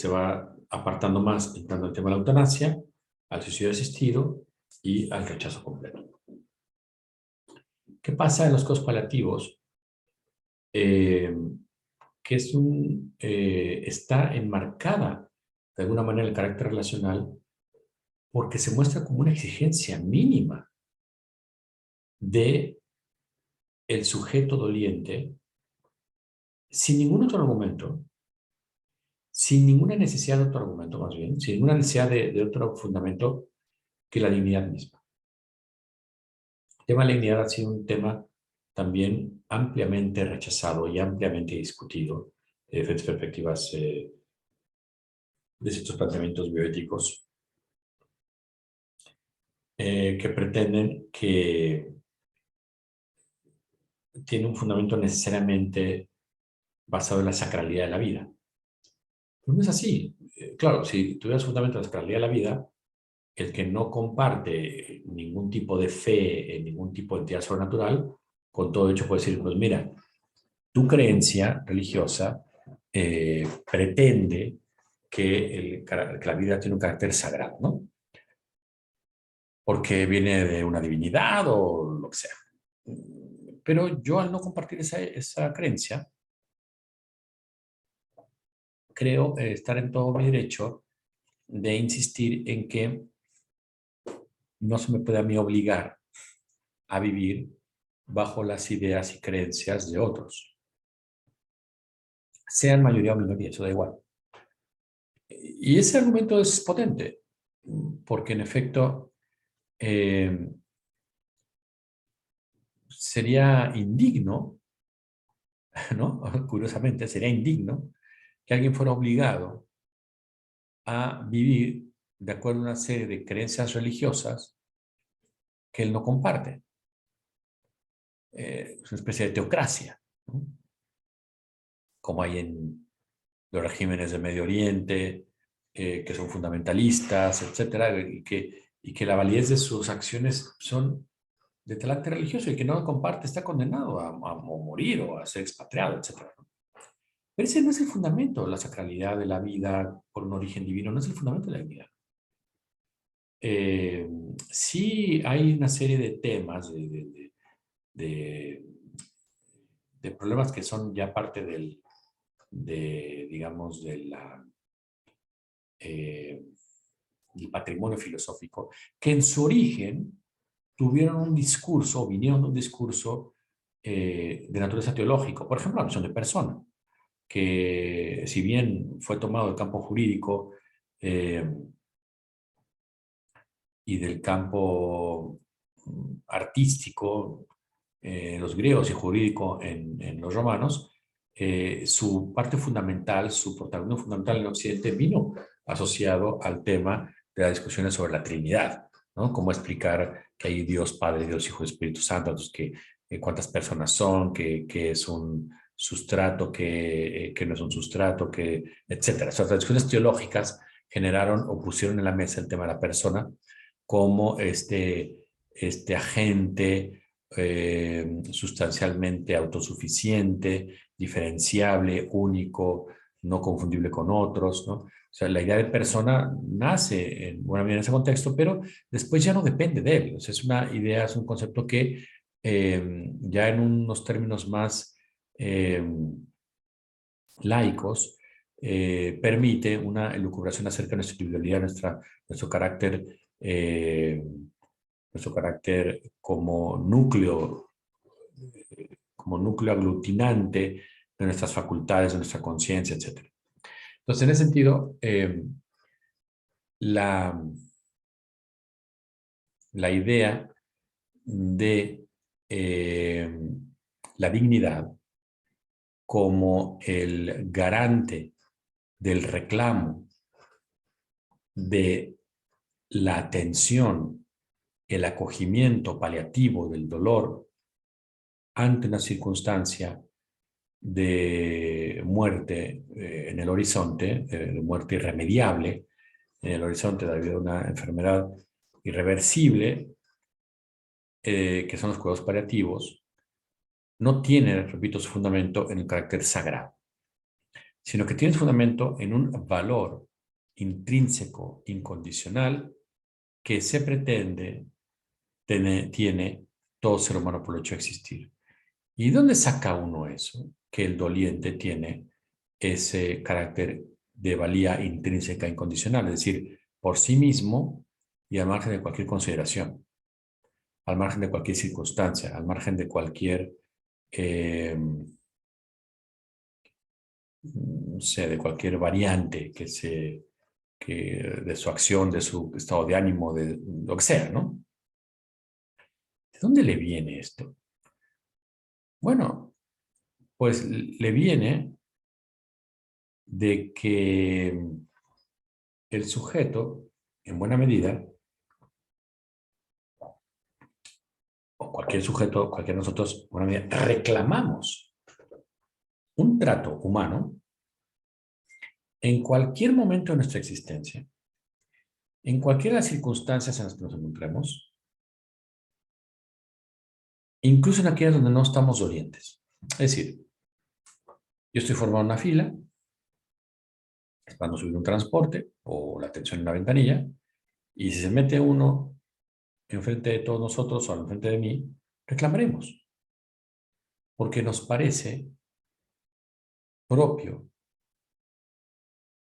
va apartando más, entrando al tema de la eutanasia, al suicidio asistido y al rechazo completo. ¿Qué pasa en los cuidados paliativos? Que está enmarcada de alguna manera el carácter relacional porque se muestra como una exigencia mínima de el sujeto doliente sin ningún otro argumento, sin ninguna necesidad de otro argumento más bien, sin ninguna necesidad de otro fundamento que la dignidad misma. El tema de la dignidad ha sido un tema también ampliamente rechazado y ampliamente discutido de diferentes perspectivas de ciertos planteamientos bioéticos que pretenden que tiene un fundamento necesariamente basado en la sacralidad de la vida. Pero no es así. Claro, si tuvieras fundamento en la sacralidad de la vida, el que no comparte ningún tipo de fe en ningún tipo de entidad sobrenatural, con todo hecho puede decir, pues mira, tu creencia religiosa pretende que la vida tiene un carácter sagrado, ¿no? Porque viene de una divinidad o lo que sea. Pero yo al no compartir esa creencia, creo estar en todo mi derecho de insistir en que no se me puede a mí obligar a vivir bajo las ideas y creencias de otros, sean mayoría o minoría, eso da igual. Y ese argumento es potente, porque en efecto sería indigno, ¿no? Curiosamente, sería indigno que alguien fuera obligado a vivir de acuerdo a una serie de creencias religiosas que él no comparte. Es una especie de teocracia, ¿no? Como hay en los regímenes de Medio Oriente, que son fundamentalistas, etcétera, y que la validez de sus acciones son de talante religioso y que no lo comparte está condenado a morir o a ser expatriado, etcétera. Pero ese no es el fundamento, la sacralidad de la vida por un origen divino, no es el fundamento de la divinidad. Sí hay una serie de temas, de, de problemas que son ya parte digamos, del patrimonio filosófico, que en su origen tuvieron un discurso, o vinieron de un discurso de naturaleza teológico. Por ejemplo, la noción de persona, que si bien fue tomado del campo jurídico y del campo artístico los griegos y jurídico en los romanos, su parte fundamental, su protagonismo fundamental en Occidente vino asociado al tema de las discusiones sobre la Trinidad, ¿no? Cómo explicar que hay Dios Padre, Dios Hijo, Espíritu Santo, entonces cuántas personas son, que es un sustrato, que no es un sustrato, etcétera. O sea, las discusiones teológicas generaron o pusieron en la mesa el tema de la persona como este agente sustancialmente autosuficiente, diferenciable, único, no confundible con otros, ¿no? O sea, la idea de persona nace en buena medida en ese contexto, pero después ya no depende de él. O sea, es una idea, es un concepto que ya en unos términos más eh, laicos permite una elucubración acerca de nuestra individualidad, nuestro carácter, eh, nuestro carácter como núcleo aglutinante de nuestras facultades, de nuestra conciencia, etc. Entonces, en ese sentido, la, la idea de la dignidad como el garante del reclamo de la atención, el acogimiento paliativo del dolor ante una circunstancia de muerte en el horizonte, de muerte irremediable en el horizonte debido a una enfermedad irreversible, que son los cuidados paliativos, no tiene, repito, su fundamento en el carácter sagrado, sino que tiene su fundamento en un valor intrínseco, incondicional, que se pretende, tiene todo ser humano por el hecho de existir. ¿Y dónde saca uno eso? Que el doliente tiene ese carácter de valía intrínseca incondicional, es decir, por sí mismo y al margen de cualquier consideración, al margen de cualquier circunstancia, al margen de cualquier, no sé, de cualquier variante de su acción, de su estado de ánimo, de lo que sea, ¿no? ¿De dónde le viene esto? Bueno, pues le viene de que el sujeto, en buena medida, o cualquier sujeto, cualquiera de nosotros, en buena medida, reclamamos un trato humano en cualquier momento de nuestra existencia, en cualquiera de las circunstancias en las que nos encontremos, incluso en aquellas donde no estamos dolientes. Es decir, yo estoy formado en una fila, esperando subir un transporte o la atención en la ventanilla, y si se mete uno enfrente de todos nosotros o enfrente de mí, reclamaremos, porque nos parece propio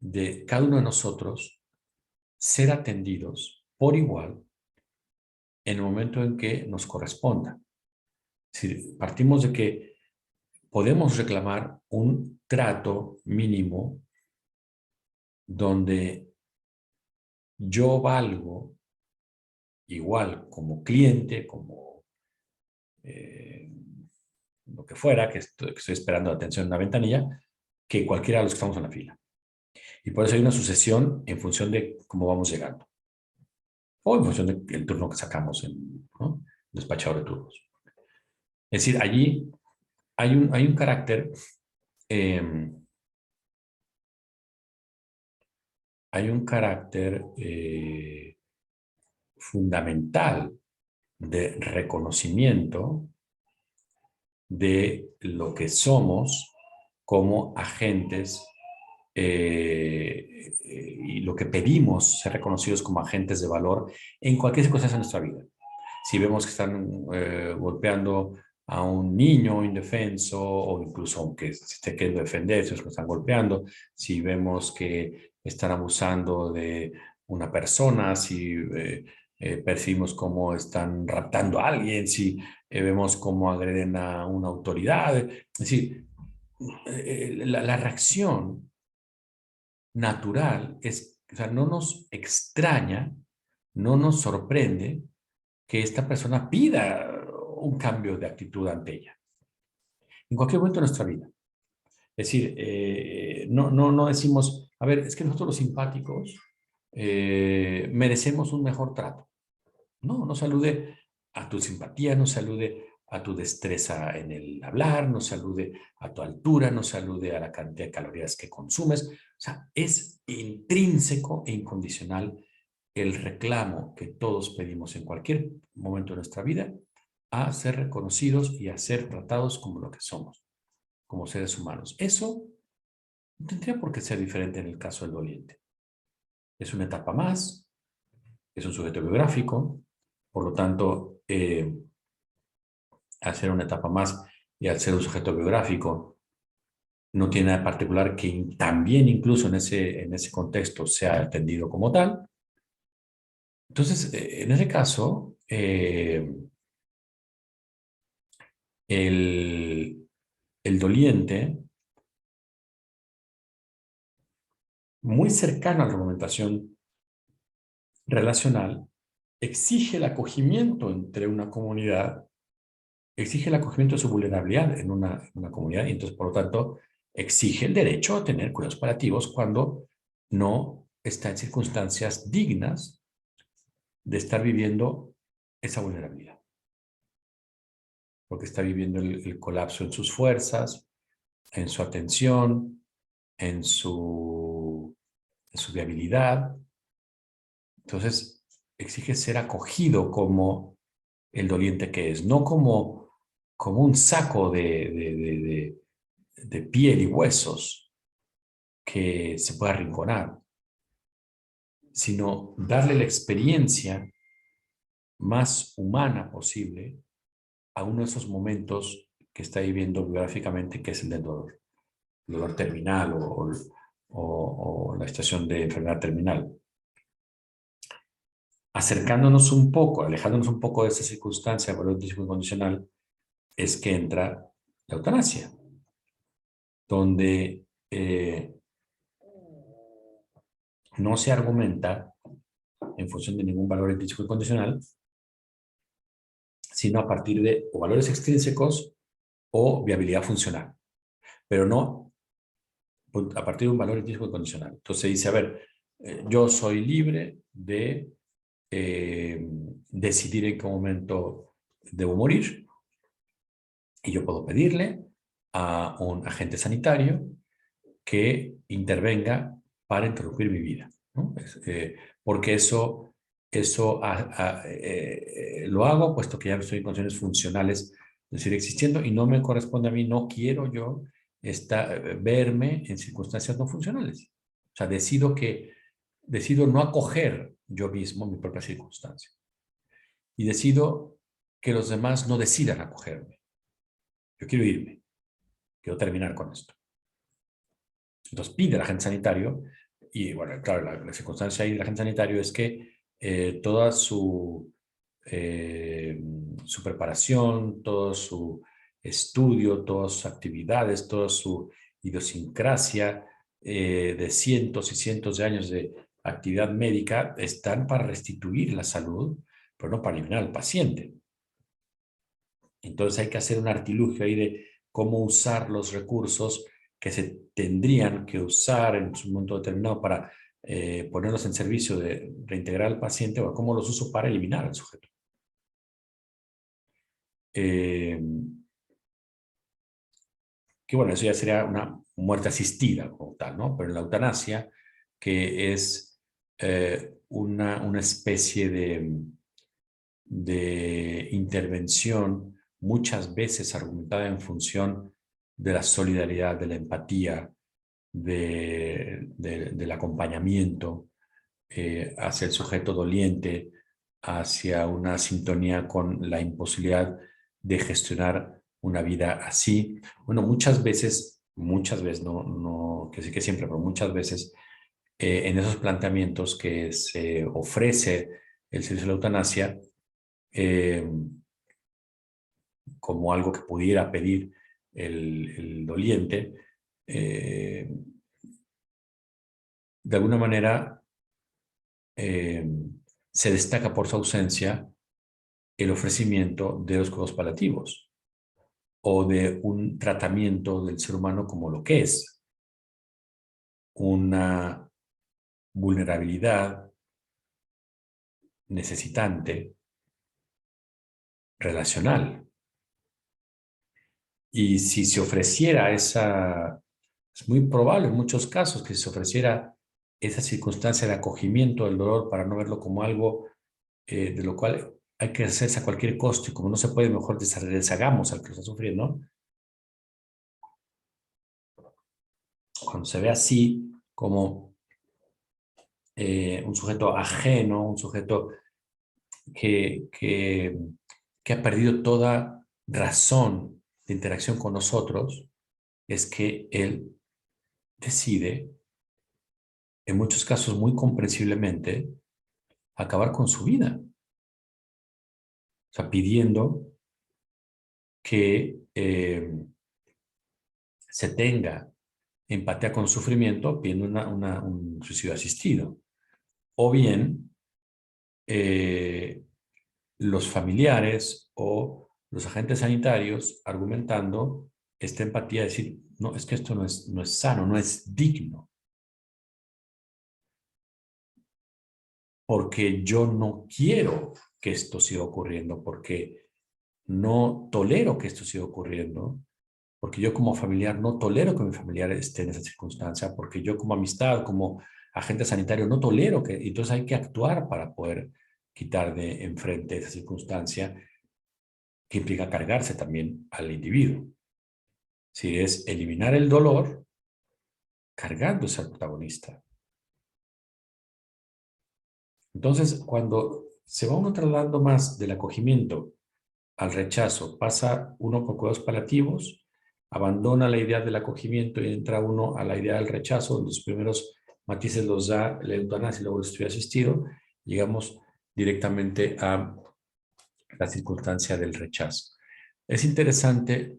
de cada uno de nosotros ser atendidos por igual en el momento en que nos corresponda. Es decir, partimos de que podemos reclamar un trato mínimo donde yo valgo igual como cliente, como lo que fuera, que estoy esperando atención en una ventanilla, que cualquiera de los que estamos en la fila. Y por eso hay una sucesión en función de cómo vamos llegando. O en función del turno que sacamos en, ¿no?, despachador de turnos. Es decir, allí hay un carácter, hay un carácter fundamental de reconocimiento de lo que somos como agentes y lo que pedimos ser reconocidos como agentes de valor en cualquier circunstancia de nuestra vida. Si vemos que están golpeando a un niño indefenso o incluso aunque se esté queriendo defender, si es que están golpeando, si vemos que están abusando de una persona, si percibimos cómo están raptando a alguien, si vemos cómo agreden a una autoridad. Es decir, la reacción natural es, o sea, no nos extraña, no nos sorprende que esta persona pida un cambio de actitud ante ella. En cualquier momento de nuestra vida. Es decir, no decimos, a ver, es que nosotros los simpáticos merecemos un mejor trato. No, no se alude a tu simpatía, no se alude a tu destreza en el hablar, no se alude a tu altura, no se alude a la cantidad de calorías que consumes. O sea, es intrínseco e incondicional el reclamo que todos pedimos en cualquier momento de nuestra vida a ser reconocidos y a ser tratados como lo que somos, como seres humanos. Eso no tendría por qué ser diferente en el caso del doliente. Es una etapa más, es un sujeto biográfico, por lo tanto, al ser una etapa más y al ser un sujeto biográfico, no tiene nada particular que también incluso en ese contexto sea atendido como tal. Entonces, en ese caso, el, el doliente, muy cercano a la argumentación relacional, exige el acogimiento entre una comunidad, exige el acogimiento de su vulnerabilidad en una comunidad y entonces, por lo tanto, exige el derecho a tener cuidados paliativos cuando no está en circunstancias dignas de estar viviendo esa vulnerabilidad, porque está viviendo el colapso en sus fuerzas, en su atención, en su viabilidad. Entonces, exige ser acogido como el doliente que es, no como un saco de piel y huesos que se puede arrinconar, sino darle la experiencia más humana posible a uno de esos momentos que está viviendo biográficamente, que es el dolor terminal o la situación de enfermedad terminal. Acercándonos un poco, alejándonos un poco de esa circunstancia de valor físico incondicional, es que entra la eutanasia, donde no se argumenta en función de ningún valor intrínseco incondicional, sino a partir de o valores extrínsecos o viabilidad funcional, pero no a partir de un valor intrínseco incondicional. Entonces dice, a ver, yo soy libre de decidir en qué momento debo morir y yo puedo pedirle a un agente sanitario que intervenga para interrumpir mi vida, ¿no? Porque lo hago puesto que ya estoy en condiciones funcionales de seguir existiendo y no me corresponde a mí, no quiero yo verme en circunstancias no funcionales. O sea, decido no acoger yo mismo mi propia circunstancia y decido que los demás no decidan acogerme. Yo quiero irme, quiero terminar con esto. Entonces pide al agente sanitario, y bueno, claro, la circunstancia ahí del agente sanitario es que toda su preparación, todo su estudio, todas sus actividades, toda su idiosincrasia de cientos y cientos de años de actividad médica están para restituir la salud, pero no para eliminar al paciente. Entonces hay que hacer un artilugio ahí de cómo usar los recursos que se tendrían que usar en un momento determinado para ponerlos en servicio de reintegrar al paciente o cómo los uso para eliminar al sujeto. Que bueno, eso ya sería una muerte asistida como tal, ¿no? Pero en la eutanasia, que es una especie de intervención muchas veces argumentada en función de la solidaridad, de la empatía, del acompañamiento hacia el sujeto doliente, hacia una sintonía con la imposibilidad de gestionar una vida así. Bueno, muchas veces, no que sí que siempre, pero muchas veces en esos planteamientos que se ofrece el servicio de la eutanasia, eh, como algo que pudiera pedir el doliente, eh, de alguna manera eh, se destaca por su ausencia el ofrecimiento de los cuidados paliativos o de un tratamiento del ser humano como lo que es una vulnerabilidad, necesitante, relacional. Y si se ofreciera esa, es muy probable en muchos casos que se ofreciera esa circunstancia de acogimiento del dolor para no verlo como algo de lo cual hay que hacerse a cualquier costo y como no se puede, mejor deshagamos al que lo está sufriendo. Cuando se ve así como un sujeto ajeno, un sujeto que, que, que ha perdido toda razón de interacción con nosotros, es que él decide, en muchos casos muy comprensiblemente, acabar con su vida. O sea, pidiendo que se tenga empatía con el sufrimiento, pidiendo un suicidio asistido. O bien, los familiares o los agentes sanitarios argumentando esta empatía, decir, no, es que esto no es sano, no es digno, porque yo no quiero que esto siga ocurriendo, porque no tolero que esto siga ocurriendo, porque yo como familiar no tolero que mi familiar esté en esa circunstancia, porque yo como amistad, como agente sanitario no tolero que, entonces hay que actuar para poder quitar de enfrente esa circunstancia que implica cargarse también al individuo. Si es eliminar el dolor, cargándose al protagonista. Entonces, cuando se va uno trasladando más del acogimiento al rechazo, pasa uno por cuidados paliativos, abandona la idea del acogimiento y entra uno a la idea del rechazo. Los primeros matices los da la eutanasia y luego el estudio asistido. Llegamos directamente a la circunstancia del rechazo. Es interesante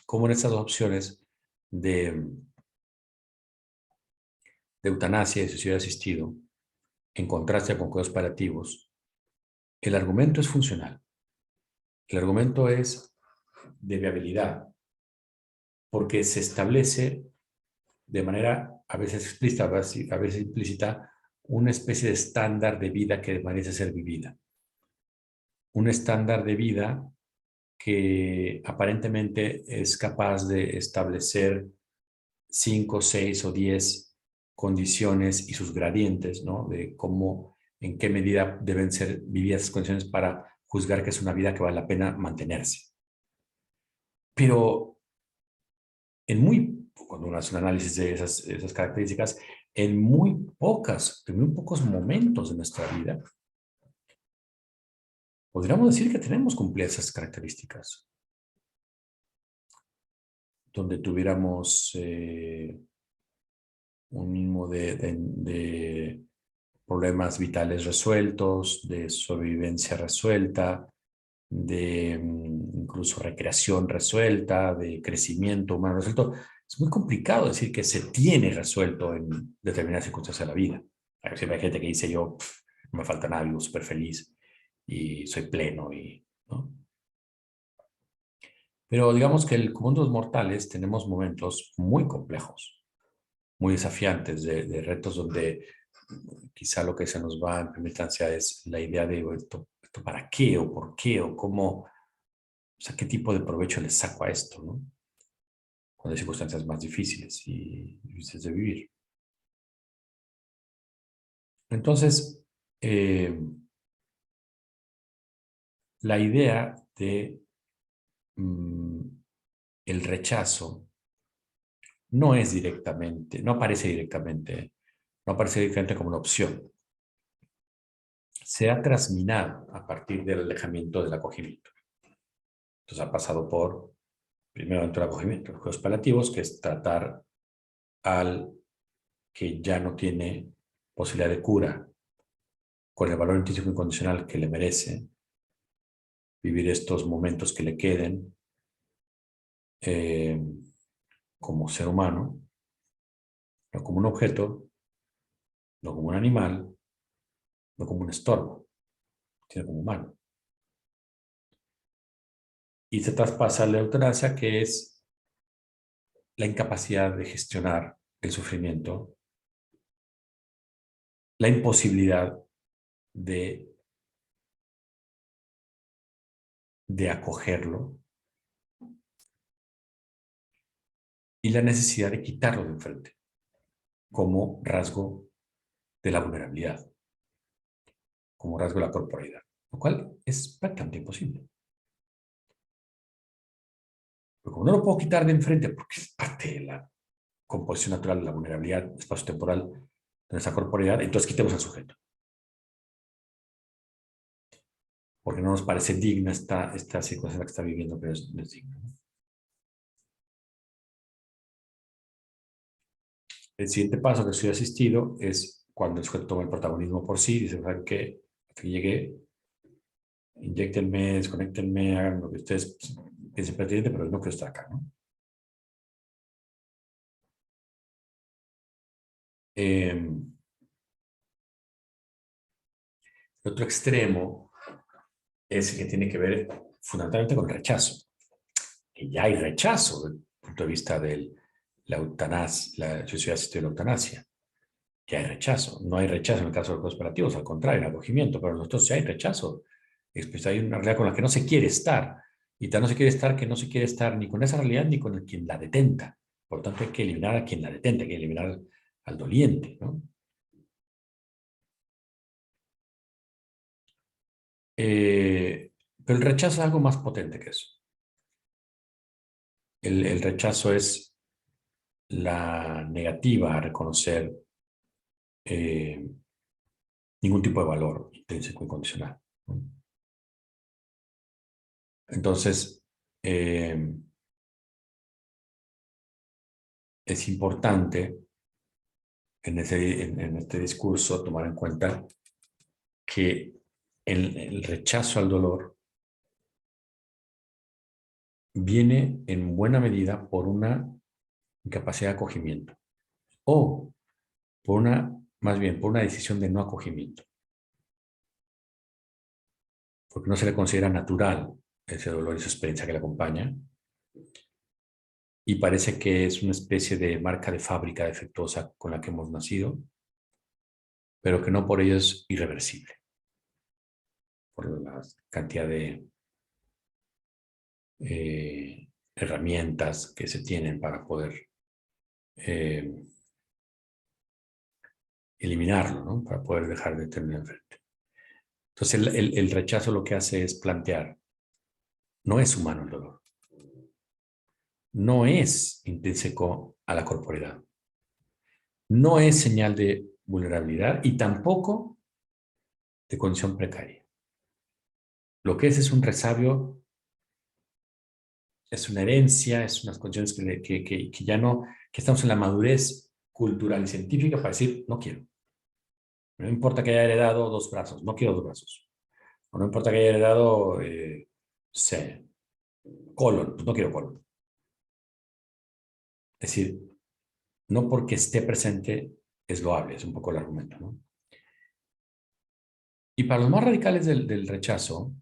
cómo en estas dos opciones de, de eutanasia y suicidio asistido, en contraste con cuidados paliativos, el argumento es funcional. El argumento es de viabilidad, porque se establece de manera a veces explícita, a veces implícita, una especie de estándar de vida que merece ser vivida. Un estándar de vida que aparentemente es capaz de establecer 5, 6 o 10 condiciones y sus gradientes, ¿no? De cómo, en qué medida deben ser vividas esas condiciones para juzgar que es una vida que vale la pena mantenerse. Pero en muy, cuando uno hace un análisis de esas características, en muy pocos momentos de nuestra vida, podríamos decir que tenemos cumplidas esas características, donde tuviéramos un mínimo de problemas vitales resueltos, de sobrevivencia resuelta, de incluso recreación resuelta, de crecimiento humano resuelto. Es muy complicado decir que se tiene resuelto en determinadas circunstancias de la vida. Siempre hay gente que dice yo, no me falta nada, vivo súper feliz y soy pleno, ¿no? Pero digamos que el común de los mortales tenemos momentos muy complejos, muy desafiantes, de retos donde quizá lo que se nos va en primera instancia es la idea de esto para qué o por qué o cómo, o sea, qué tipo de provecho le saco a esto, ¿no? Cuando hay circunstancias más difíciles y difíciles de vivir. Entonces, eh, la idea de mm, el rechazo no es directamente, no aparece directamente como una opción. Se ha trasminado a partir del alejamiento del acogimiento. Entonces ha pasado por, primero dentro del acogimiento, los cuidados paliativos, que es tratar al que ya no tiene posibilidad de cura con el valor intrínseco incondicional que le merece, vivir estos momentos que le queden eh, como ser humano, no como un objeto, no como un animal, no como un estorbo, sino como humano. Y se traspasa la eutanasia, que es la incapacidad de gestionar el sufrimiento la imposibilidad de acogerlo y la necesidad de quitarlo de enfrente como rasgo de la vulnerabilidad, como rasgo de la corporalidad, lo cual es prácticamente imposible. Pero como no lo puedo quitar de enfrente porque es parte de la composición natural de la vulnerabilidad espacio-temporal de nuestra corporalidad, entonces quitemos al sujeto. Porque no nos parece digna esta situación en la que está viviendo, pero no es digna. El siguiente paso que estoy asistido es cuando el sujeto toma el protagonismo por sí, dice, ¿saben qué? Aquí llegué, inyectenme, desconectenme, hagan lo que ustedes piensen pertinente, pero no quiero estar acá, ¿no? El otro extremo es el que tiene que ver fundamentalmente con el rechazo. Que ya hay rechazo desde el punto de vista de la eutanasia, la sociedad asistida de la eutanasia. Ya hay rechazo. No hay rechazo en el caso de los cuidados paliativos, al contrario, el acogimiento, pero nosotros ya hay rechazo. Pues hay una realidad con la que no se quiere estar. Y tan no se quiere estar que no se quiere estar ni con esa realidad ni con quien la detenta. Por lo tanto, hay que eliminar a quien la detenta, hay que eliminar al doliente, ¿no? Pero el rechazo es algo más potente que eso. El rechazo es la negativa a reconocer ningún tipo de valor intrínseco y condicional, ¿no? Entonces, es importante en este discurso tomar en cuenta que el rechazo al dolor viene en buena medida por una incapacidad de acogimiento o por más bien por una decisión de no acogimiento, porque no se le considera natural ese dolor y esa experiencia que le acompaña y parece que es una especie de marca de fábrica defectuosa con la que hemos nacido, pero que no por ello es irreversible, por la cantidad de herramientas que se tienen para poder eh, eliminarlo, ¿no? Para poder dejar de tener enfrente. Entonces el rechazo lo que hace es plantear, no es humano el dolor, no es intrínseco a la corporeidad, no es señal de vulnerabilidad y tampoco de condición precaria. Lo que es un resabio, es una herencia, es unas condiciones que ya no, que estamos en la madurez cultural y científica para decir, no quiero. No importa que haya heredado 2 brazos, no quiero 2 brazos. O no importa que haya heredado, sé, colon, pues no quiero colon. Es decir, no porque esté presente es loable, es un poco el argumento, ¿no? Y para los más radicales del rechazo,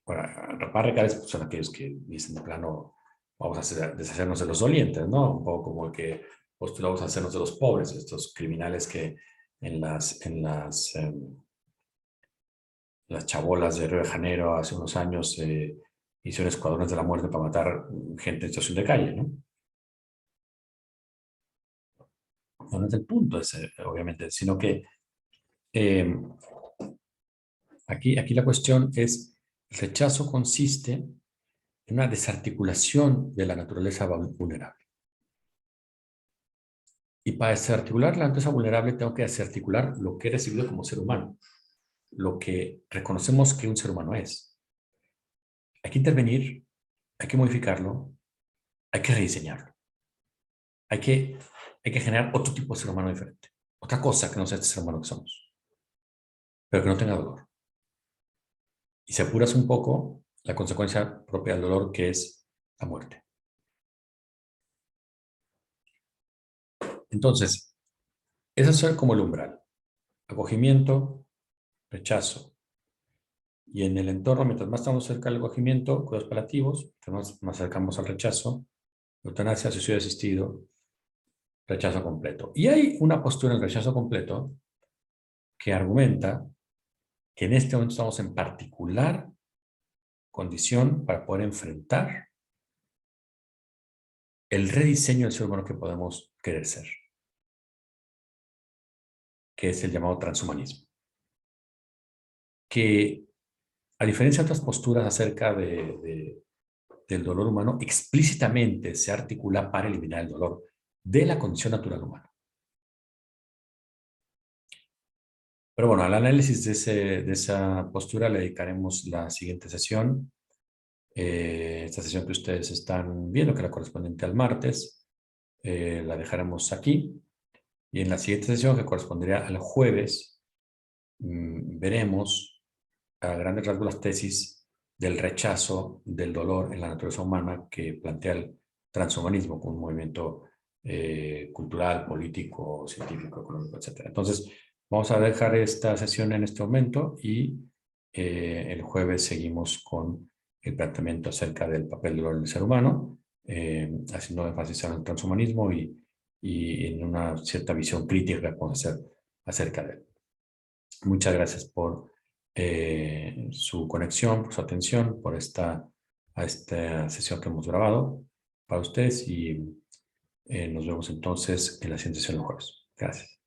para los más radicales pues, son aquellos que dicen de plano, vamos a deshacernos de los dolientes, ¿no? Un poco como el que postulamos a hacernos de los pobres, estos criminales que las chabolas de Río de Janeiro hace unos años hicieron escuadrones de la muerte para matar gente en situación de calle, ¿no? No es el punto ese, obviamente, sino que eh, aquí la cuestión es, el rechazo consiste en una desarticulación de la naturaleza vulnerable. Y para desarticular la naturaleza vulnerable tengo que desarticular lo que he recibido como ser humano, lo que reconocemos que un ser humano es. Hay que intervenir, hay que modificarlo, hay que rediseñarlo. Hay que, hay que generar otro tipo de ser humano diferente. Otra cosa que no sea este ser humano que somos, pero que no tenga dolor. Y si apuras un poco, la consecuencia propia del dolor que es la muerte. Entonces, eso es como el umbral. Acogimiento, rechazo. Y en el entorno, mientras más estamos cerca del acogimiento, cuidados paliativos, mientras más acercamos al rechazo, eutanasia, suicidio asistido, rechazo completo. Y hay una postura en el rechazo completo que argumenta que en este momento estamos en particular condición para poder enfrentar el rediseño del ser humano que podemos querer ser, que es el llamado transhumanismo. Que, a diferencia de otras posturas acerca del dolor humano, explícitamente se articula para eliminar el dolor de la condición natural humana. Pero bueno, al análisis de esa postura le dedicaremos la siguiente sesión. Esta sesión que ustedes están viendo, que es la correspondiente al martes, la dejaremos aquí. Y en la siguiente sesión, que correspondería al jueves, veremos a grandes rasgos las tesis del rechazo del dolor en la naturaleza humana que plantea el transhumanismo como un movimiento cultural, político, científico, económico, etc. Entonces, vamos a dejar esta sesión en este momento y el jueves seguimos con el planteamiento acerca del papel del dolor en el ser humano, haciendo énfasis en el transhumanismo y en una cierta visión crítica que podemos hacer acerca de él. Muchas gracias por su conexión, por su atención, por esta sesión que hemos grabado para ustedes y nos vemos entonces en la siguiente sesión del jueves. Gracias.